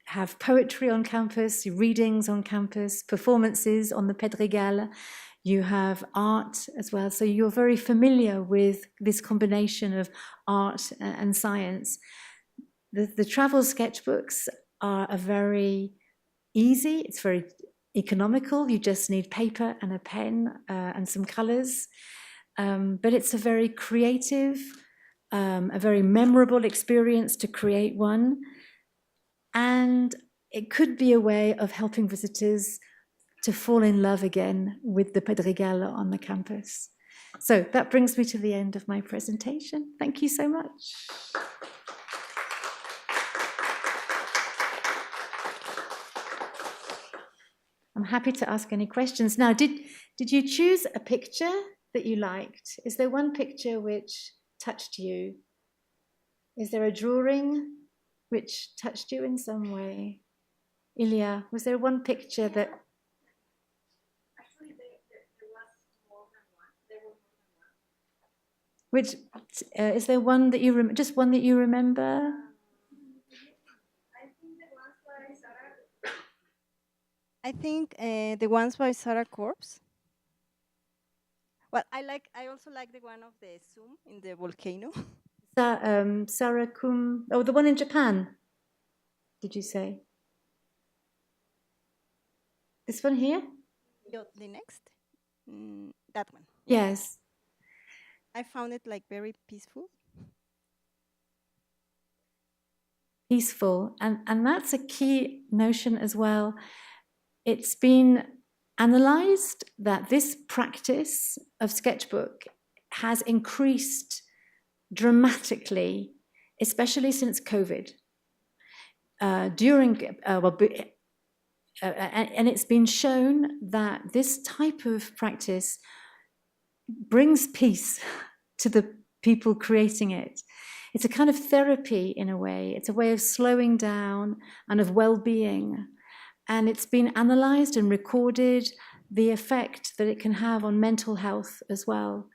have poetry on campus, readings on campus, performances on the Pedregal. You have art as well, so you're very familiar with this combination of art and science. The travel sketchbooks are very easy, it's very economical, you just need paper and a pen and some colors, but it's a very creative, a very memorable experience to create one, and it could be a way of helping visitors to fall in love again with the Pedregal on the campus. So that brings me to the end of my presentation. Thank you so much. I'm happy to ask any questions. Now, did you choose a picture that you liked? Is there one picture which touched you? Is there a drawing which touched you in some way? Ilya, was there one picture that... Which is there one that you just one that you remember? I think the ones by Sarah Corpse. Well, I also like the one of the zoom in the volcano. Sarah Kum. Oh, the one in Japan. Did you say? This one here? The next? That one. Yes. I found it like very peaceful. Peaceful, and that's a key notion as well it's been analysed that this practice of sketchbook has increased dramatically, especially since COVID. And it's been shown that this type of practice brings peace to the people creating it. It's a kind of therapy in a way. It's a way of slowing down and of well-being. And it's been analysed and recorded, the effect that it can have on mental health as well.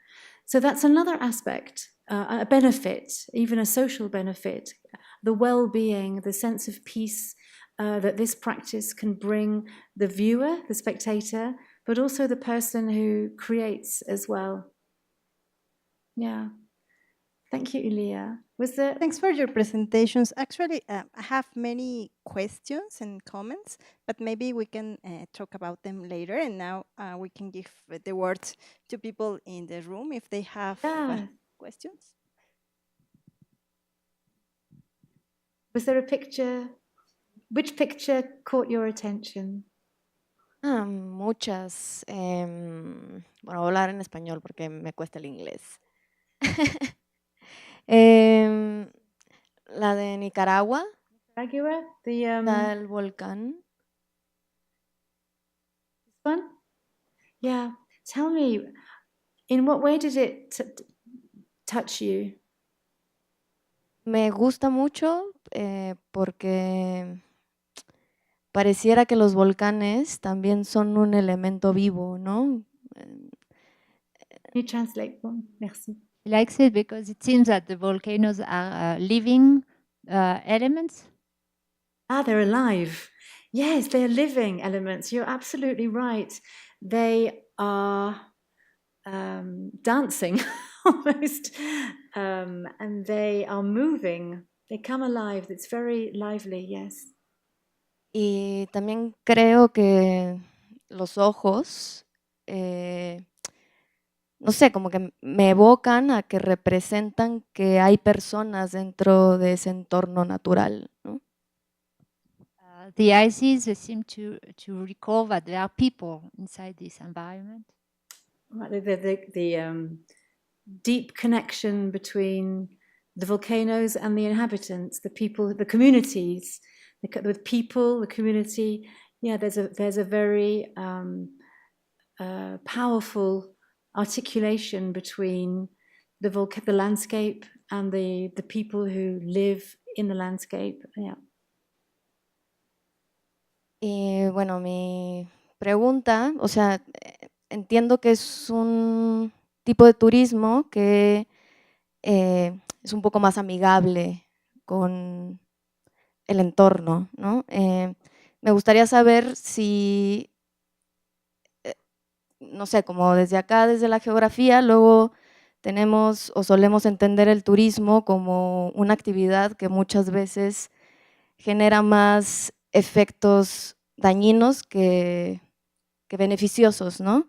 So that's another aspect, a benefit, even a social benefit, the well-being, the sense of peace that this practice can bring the viewer, the spectator, but also the person who creates as well. Yeah. Thank you, Ilia. Thanks for your presentations. Actually, I have many questions and comments, but maybe we can talk about them later. And now we can give the words to people in the room if they have questions. Was there a picture? Which picture caught your attention? Muchas. Bueno, voy a hablar en español porque me cuesta el inglés. La de Nicaragua, Nicaragua, está el volcán. this one? Yeah. Tell me, in what way did it touch you? Me gusta mucho porque pareciera que los volcanes también son un elemento vivo, ¿no? Can you translate one? Merci. He likes it because it seems that the volcanoes are living elements. They're alive. Yes, they're living elements. You're absolutely right. They are dancing almost, and they are moving. They come alive. It's very lively, yes. Y también creo que los ojos, no sé, como que me evocan a que representan que hay personas dentro de ese entorno natural, ¿no? The eyes they seem to recall that there are people inside this environment. Right, the deep connection between the volcanoes and the inhabitants, the people, the communities, the people, the community. Yeah, there's a very powerful articulation between the landscape and the people who live in the landscape. Yeah. Y bueno, mi pregunta, o sea, entiendo que es un tipo de turismo que es un poco más amigable con el entorno, ¿no? Me gustaría saber si, no sé, como desde acá, desde la geografía, luego tenemos o solemos entender el turismo como una actividad que muchas veces genera más efectos dañinos que beneficiosos, ¿no?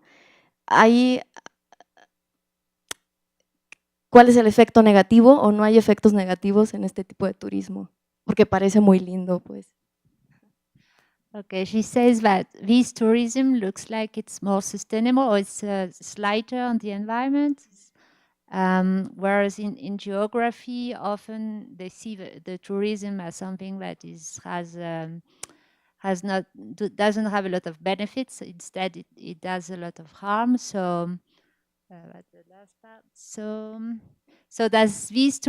¿Cuál es el efecto negativo o no hay efectos negativos en este tipo de turismo? Porque parece muy lindo, pues. Okay, she says that this tourism looks like it's more sustainable or it's lighter on the environment, whereas in geography, often they see the tourism as something that doesn't have a lot of benefits. Instead, it does a lot of harm. So that's the last part. So does this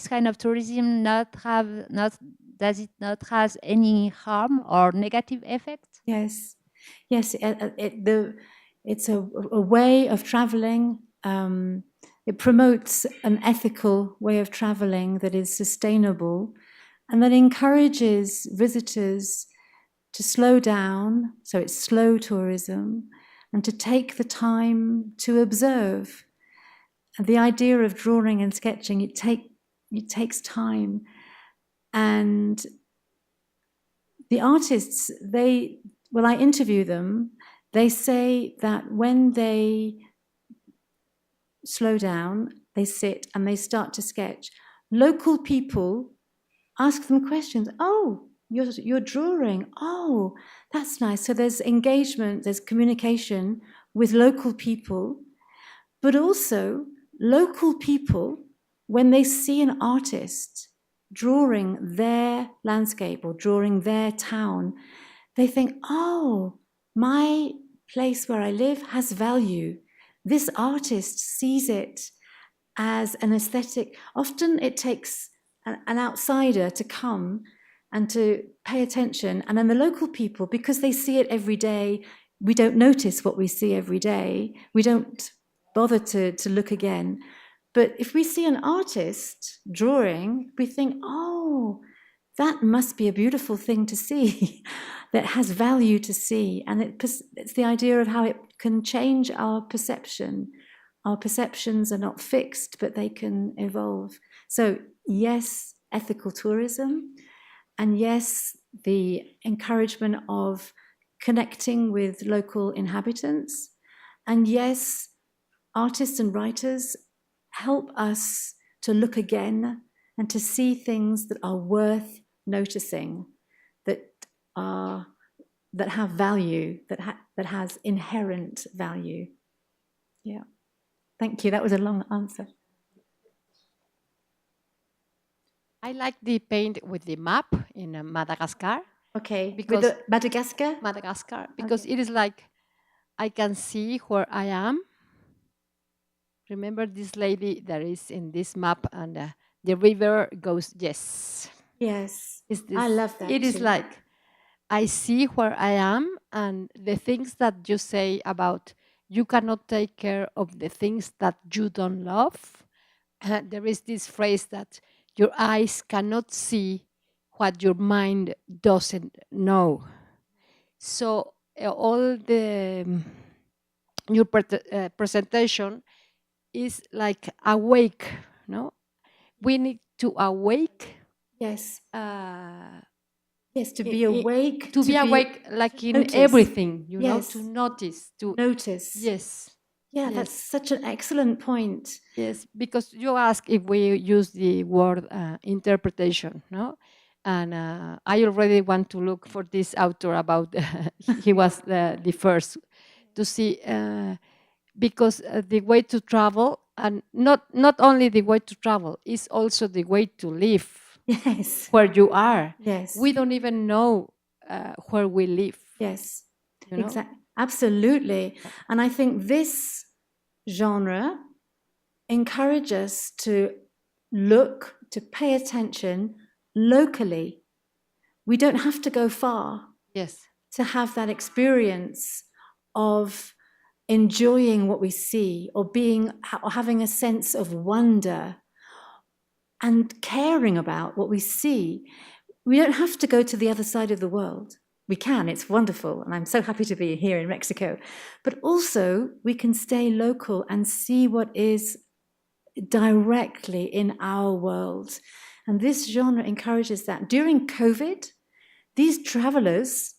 kind of tourism does it not has any harm or negative effect? Yes, yes. It's a way of traveling. It promotes an ethical way of traveling that is sustainable, and that encourages visitors to slow down. So it's slow tourism, and to take the time to observe. And the idea of drawing and sketching, it takes time. And the artists, when I interview them, they say that when they slow down, they sit and they start to sketch, local people ask them questions. Oh, you're drawing. Oh, that's nice. So there's engagement, there's communication with local people, but also local people, when they see an artist drawing their landscape or drawing their town, they think, oh, my place where I live has value. This artist sees it as an aesthetic. Often it takes an outsider to come and to pay attention. And then the local people, because they see it every day, we don't notice what we see every day. We don't bother to look again. But if we see an artist drawing, we think, oh, that must be a beautiful thing to see, that has value to see. And it's the idea of how it can change our perception. Our perceptions are not fixed, but they can evolve. So yes, ethical tourism, and yes, the encouragement of connecting with local inhabitants, and yes, artists and writers help us to look again and to see things that are worth noticing, that have value, that has inherent value. Yeah. Thank you. That was a long answer. I like the paint with the map in Madagascar. Okay, because with the Madagascar? Madagascar, because it is like I can see where I am. Remember this lady that is in this map, and the river goes, yes. Yes, Is this, I love that It is too. like I see where I am, and the things that you say about you cannot take care of the things that you don't love. There is this phrase that your eyes cannot see what your mind doesn't know. So all the your presentation is like awake, no? We need to awake. Yes. Yes, to be awake. To be awake, like in notice. everything, you know, Yes. to notice, to Notice. Yes. Yeah, Yes. that's such an excellent point. Yes, because you ask if we use the word interpretation, no? And I already want to look for this author about, he was the first to see, because the way to travel, and not only the way to travel, is also the way to live. Yes. Where you are. Yes. We don't even know where we live. Yes. You know? Exactly. Absolutely. And I think this genre encourages us to look, to pay attention locally. We don't have to go far. Yes. To have that experience of enjoying what we see, or having a sense of wonder and caring about what we see. We don't have to go to the other side of the world. We can, it's wonderful, and I'm so happy to be here in Mexico. But also, we can stay local and see what is directly in our world. And this genre encourages that. During COVID, these travelers,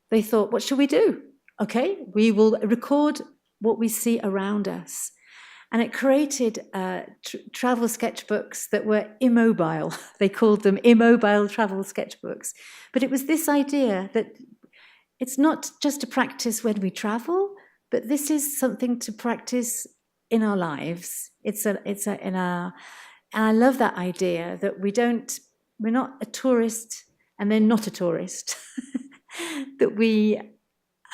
they thought, what should we do? Okay, we will record what we see around us. And it created travel sketchbooks that were immobile. They called them immobile travel sketchbooks. But it was this idea that it's not just a practice when we travel, but this is something to practice in our lives. And I love that idea that we're not a tourist and then not a tourist. That we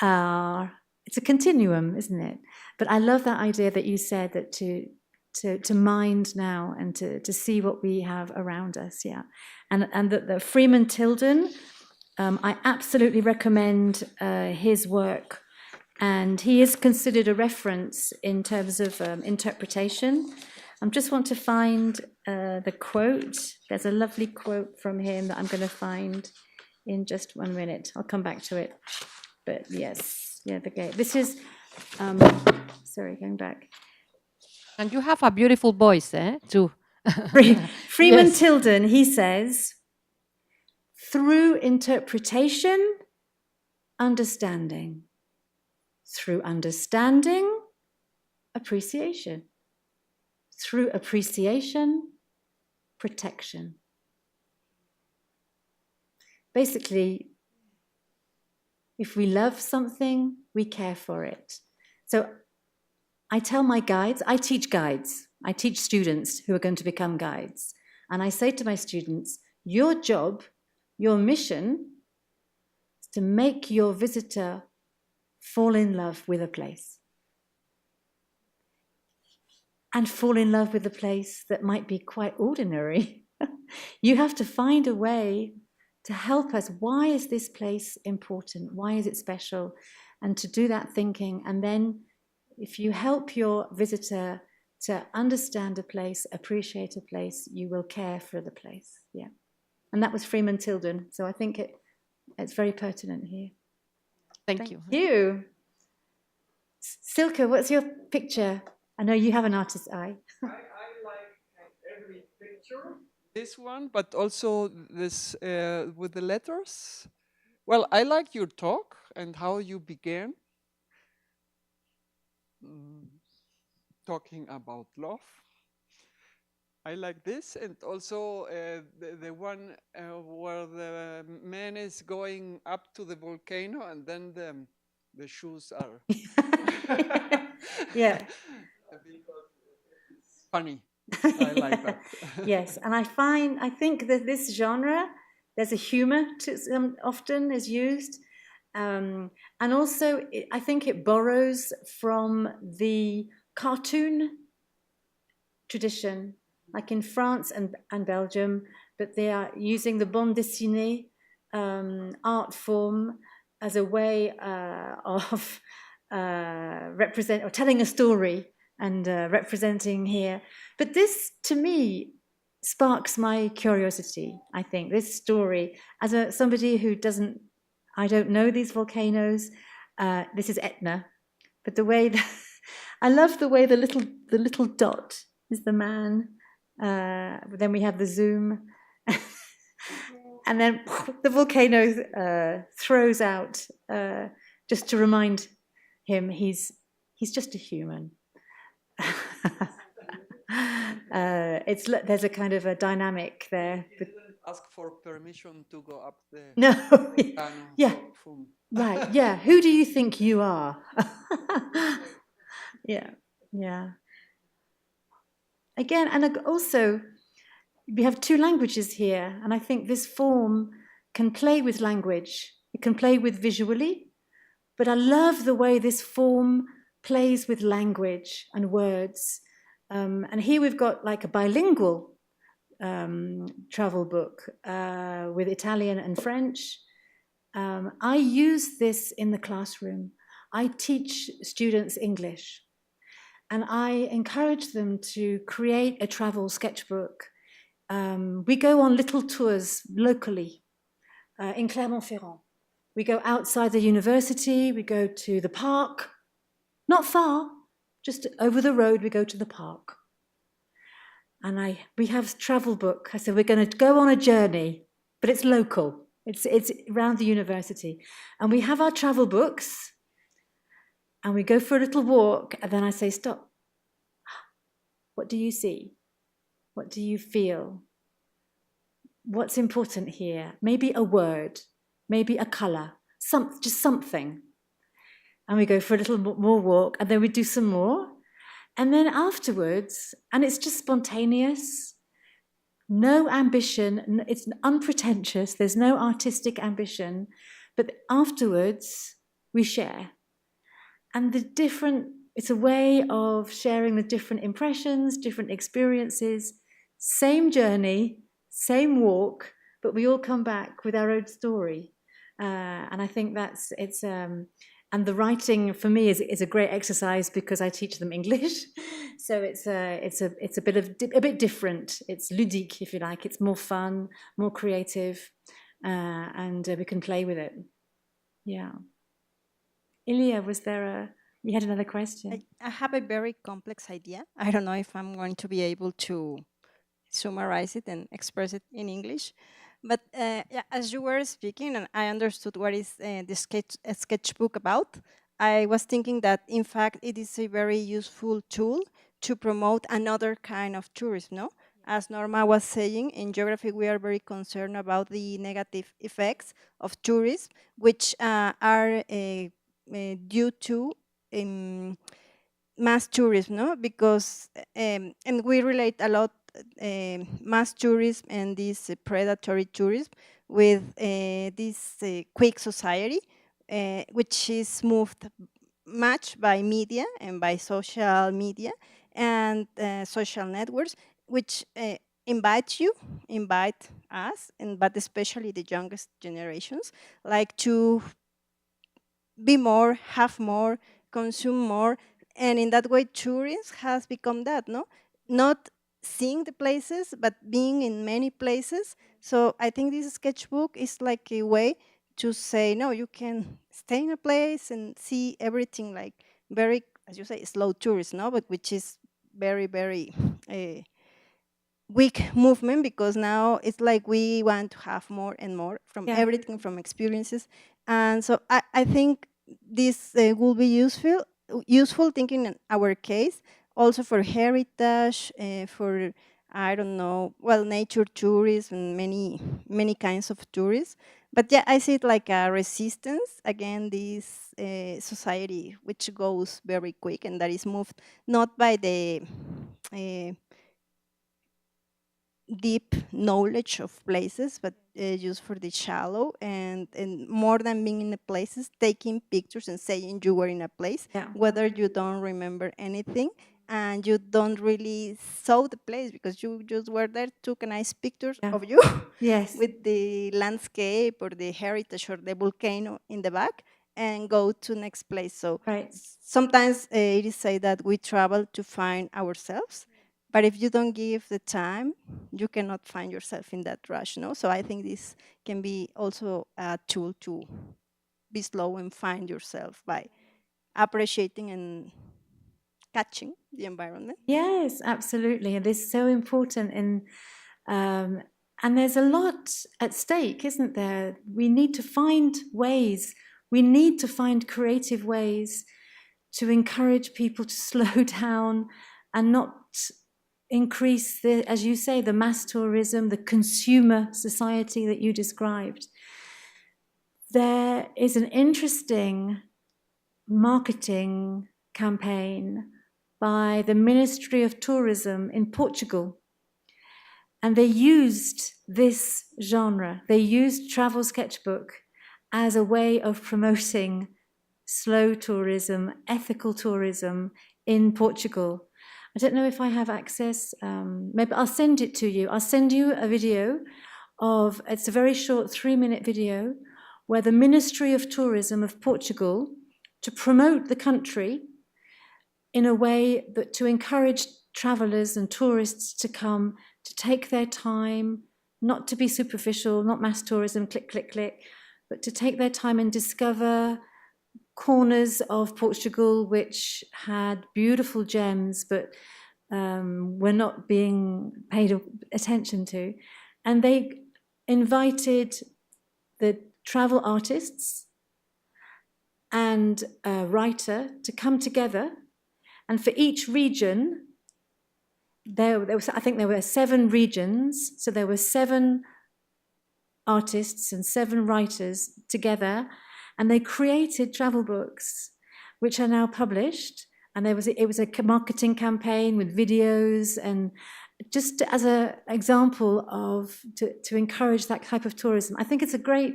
are, it's a continuum, isn't it? But I love that idea that you said, that to mind now and to see what we have around us, yeah. And that the Freeman Tilden, I absolutely recommend his work, and he is considered a reference in terms of interpretation. I just want to find the quote. There's a lovely quote from him that I'm going to find in just 1 minute. I'll come back to it. But yes, yeah, this is, sorry, going back. And you have a beautiful voice, too. Freeman Yes. Tilden, he says, through interpretation, understanding. Through understanding, appreciation. Through appreciation, protection. basically, if we love something, we care for it. So I tell my guides, I teach students who are going to become guides. And I say to my students, your job, your mission is to make your visitor fall in love with a place. And fall in love with a place that might be quite ordinary. You have to find a way to help us. Why is this place important? Why is it special? And to do that thinking. And then if you help your visitor to understand a place, appreciate a place, you will care for the place. Yeah. And that was Freeman Tilden. So I think it's very pertinent here. Thank you. You. Silke, what's your picture? I know you have an artist's eye. I like every picture. This one, but also this with the letters. Well, I like your talk and how you began talking about love. I like this, and also the one where the man is going up to the volcano, and then the shoes are Yeah. It's funny. I like that. Yes, and I think that this genre, there's a humor often is used, and also I think it borrows from the cartoon tradition, like in France and Belgium, but they are using the bande dessinée art form as a way of telling a story and representing here. But this, to me, sparks my curiosity, I think. This story, as somebody who I don't know these volcanoes, this is Etna, but the way I love the way the little dot is the man. Then we have the zoom, and then the volcano throws out just to remind him he's just a human. There's a kind of a dynamic there. He didn't ask for permission to go up there. No, yeah, so, right, yeah. Who do you think you are? Yeah. Again, and also we have two languages here, and I think this form can play with language. It can play with visually, but I love the way this form plays with language and words. And here we've got like a bilingual travel book with Italian and French. I use this in the classroom. I teach students English, and I encourage them to create a travel sketchbook. We go on little tours locally in Clermont-Ferrand. We go outside the university, we go to the park, not far, just over the road, we go to the park. And we have a travel book. I said, we're going to go on a journey, but it's local. It's around the university. And we have our travel books, and we go for a little walk, and then I say, stop. What do you see? What do you feel? What's important here? Maybe a word, maybe a color, just something. And we go for a little more walk, and then we do some more. And then afterwards, and it's just spontaneous, no ambition, it's unpretentious, there's no artistic ambition, but afterwards we share. And it's a way of sharing the different impressions, different experiences, same journey, same walk, but we all come back with our own story. And I think and the writing for me is a great exercise because I teach them English, so it's a bit different. It's ludique, if you like. It's more fun, more creative, and we can play with it. Yeah. Ilya, you had another question? I have a very complex idea. I don't know if I'm going to be able to summarize it and express it in English. But as you were speaking, and I understood what is the sketchbook about, I was thinking that, in fact, it is a very useful tool to promote another kind of tourism, no? as Norma was saying, in geography, we are very concerned about the negative effects of tourism, which are due to mass tourism, no? Because, and we relate a lot mass tourism and this predatory tourism with this quick society, which is moved much by media and by social media and social networks, which invite us, and but especially the youngest generations, like to be more, have more, consume more. And in that way, tourism has become that, no? Not seeing the places, but being in many places. So I think this sketchbook is like a way to say, no, you can stay in a place and see everything like very, as you say, slow tourism, no? But which is very, very weak movement, because now it's like we want to have more and more from everything, from experiences. And so I think this will be useful thinking in our case, also for heritage, for, I don't know, well, nature tourism and many kinds of tourism. But yeah, I see it like a resistance against this society, which goes very quick and that is moved not by the deep knowledge of places, but just for the shallow, and more than being in the places, taking pictures and saying you were in a place, whether you don't remember anything and you don't really saw the place because you just were there, took a nice pictures of you with the landscape or the heritage or the volcano in the back, and go to next place. So sometimes it is said that we travel to find ourselves, but if you don't give the time, you cannot find yourself in that rush, no? So I think this can be also a tool to be slow and find yourself by appreciating and catching the environment. Yes, absolutely. It is so important. And there's a lot at stake, isn't there? We need to find ways, we need to find creative ways to encourage people to slow down and not increase the, as you say, the mass tourism, the consumer society that you described. There is an interesting marketing campaign by the Ministry of Tourism in Portugal. And they used this genre, they used travel sketchbook as a way of promoting slow tourism, ethical tourism in Portugal. I don't know if I have access, maybe I'll send it to you. I'll send you a video of, it's a very short 3-minute video, where the Ministry of Tourism of Portugal, to promote the country in a way that to encourage travelers and tourists to come, to take their time, not to be superficial, not mass tourism, click, click, click, but to take their time and discover corners of Portugal which had beautiful gems, but were not being paid attention to. And they invited the travel artists and a writer to come together, and for each region, I think there were 7 regions, so there were 7 artists and 7 writers together, and they created travel books, which are now published. And it was a marketing campaign with videos, and just as an example of to encourage that type of tourism. I think it's a great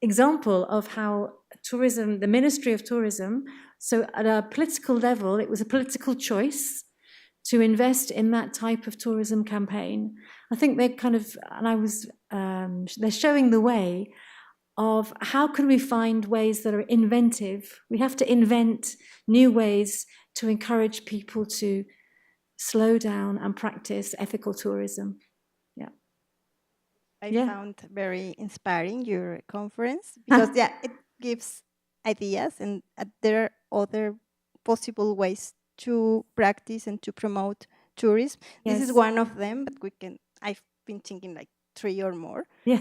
example of how tourism, the Ministry of Tourism, so at a political level, it was a political choice to invest in that type of tourism campaign. I think they're kind of, and they're showing the way of how can we find ways that are inventive. We have to invent new ways to encourage people to slow down and practice ethical tourism. Yeah. I found very inspiring your conference, because it gives ideas, and there are other possible ways to practice and to promote tourism. This is one of them, but I've been thinking like 3 or more. Yeah.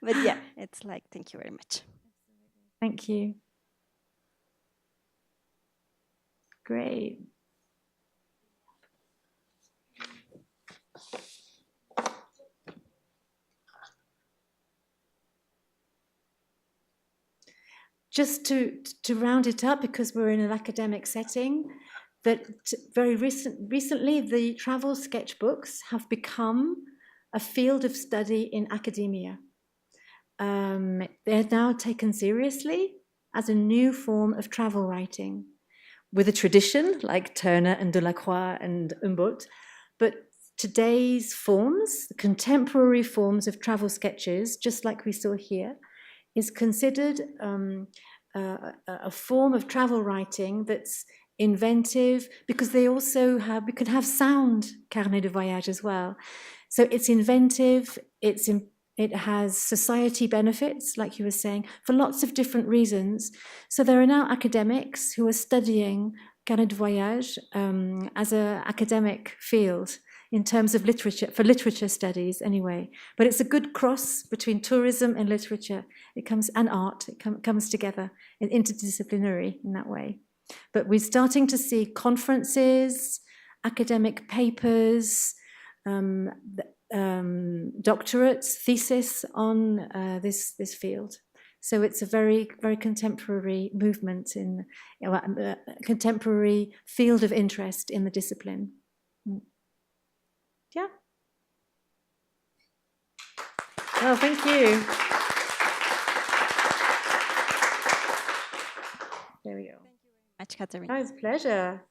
But yeah, it's like, thank you very much. Thank you. Great. just to round it up, because we're in an academic setting, that very recently the travel sketchbooks have become a field of study in academia. They're now taken seriously as a new form of travel writing, with a tradition like Turner and Delacroix and Humboldt, but today's forms, the contemporary forms of travel sketches, just like we saw here, is considered a form of travel writing that's inventive, because they also have, we could have sound carnet de voyage as well. So it's inventive, it has society benefits, like you were saying, for lots of different reasons. So there are now academics who are studying carnet de voyage as an academic field in terms of literature, for literature studies anyway. But it's a good cross between tourism and literature. It comes, and art, it comes together, interdisciplinary in that way. But we're starting to see conferences, academic papers, doctorates, thesis on this field. So it's a very, very contemporary movement in contemporary field of interest in the discipline. Yeah. Well, thank you. There we go. Thank you very much, Catherine. Oh, it's a pleasure.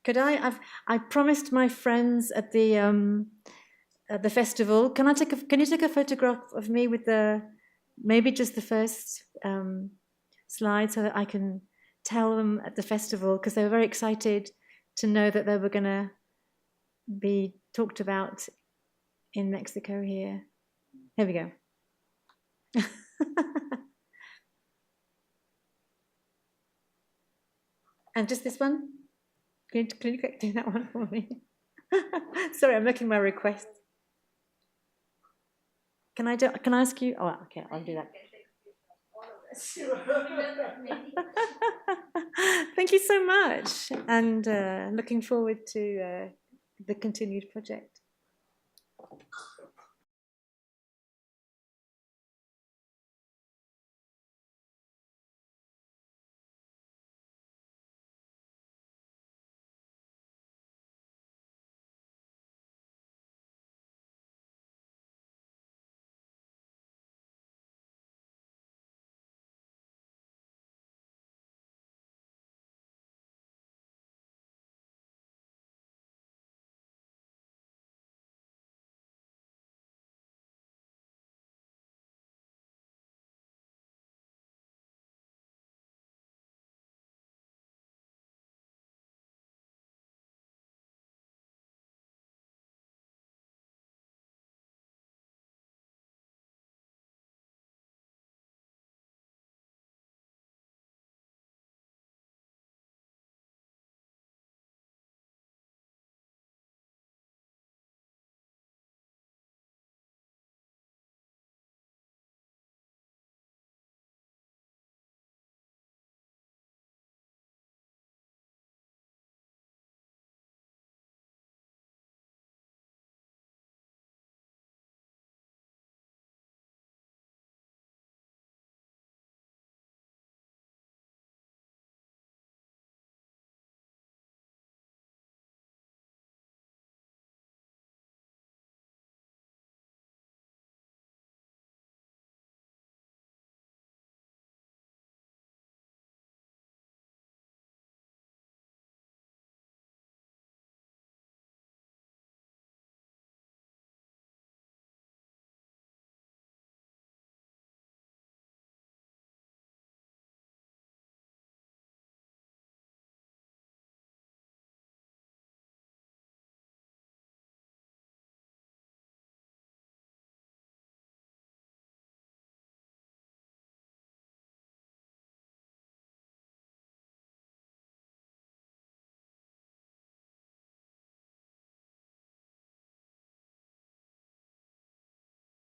Could I promised my friends at the festival. Can you take a photograph of me with maybe just the first slide, so that I can tell them at the festival, because they were very excited to know that they were going to be talked about in Mexico here. Here we go. And just this one. Can you do that one for me? Sorry, I'm making my request. Can I ask you? Oh, okay, I'll do that. Thank you so much, and looking forward to the continued project.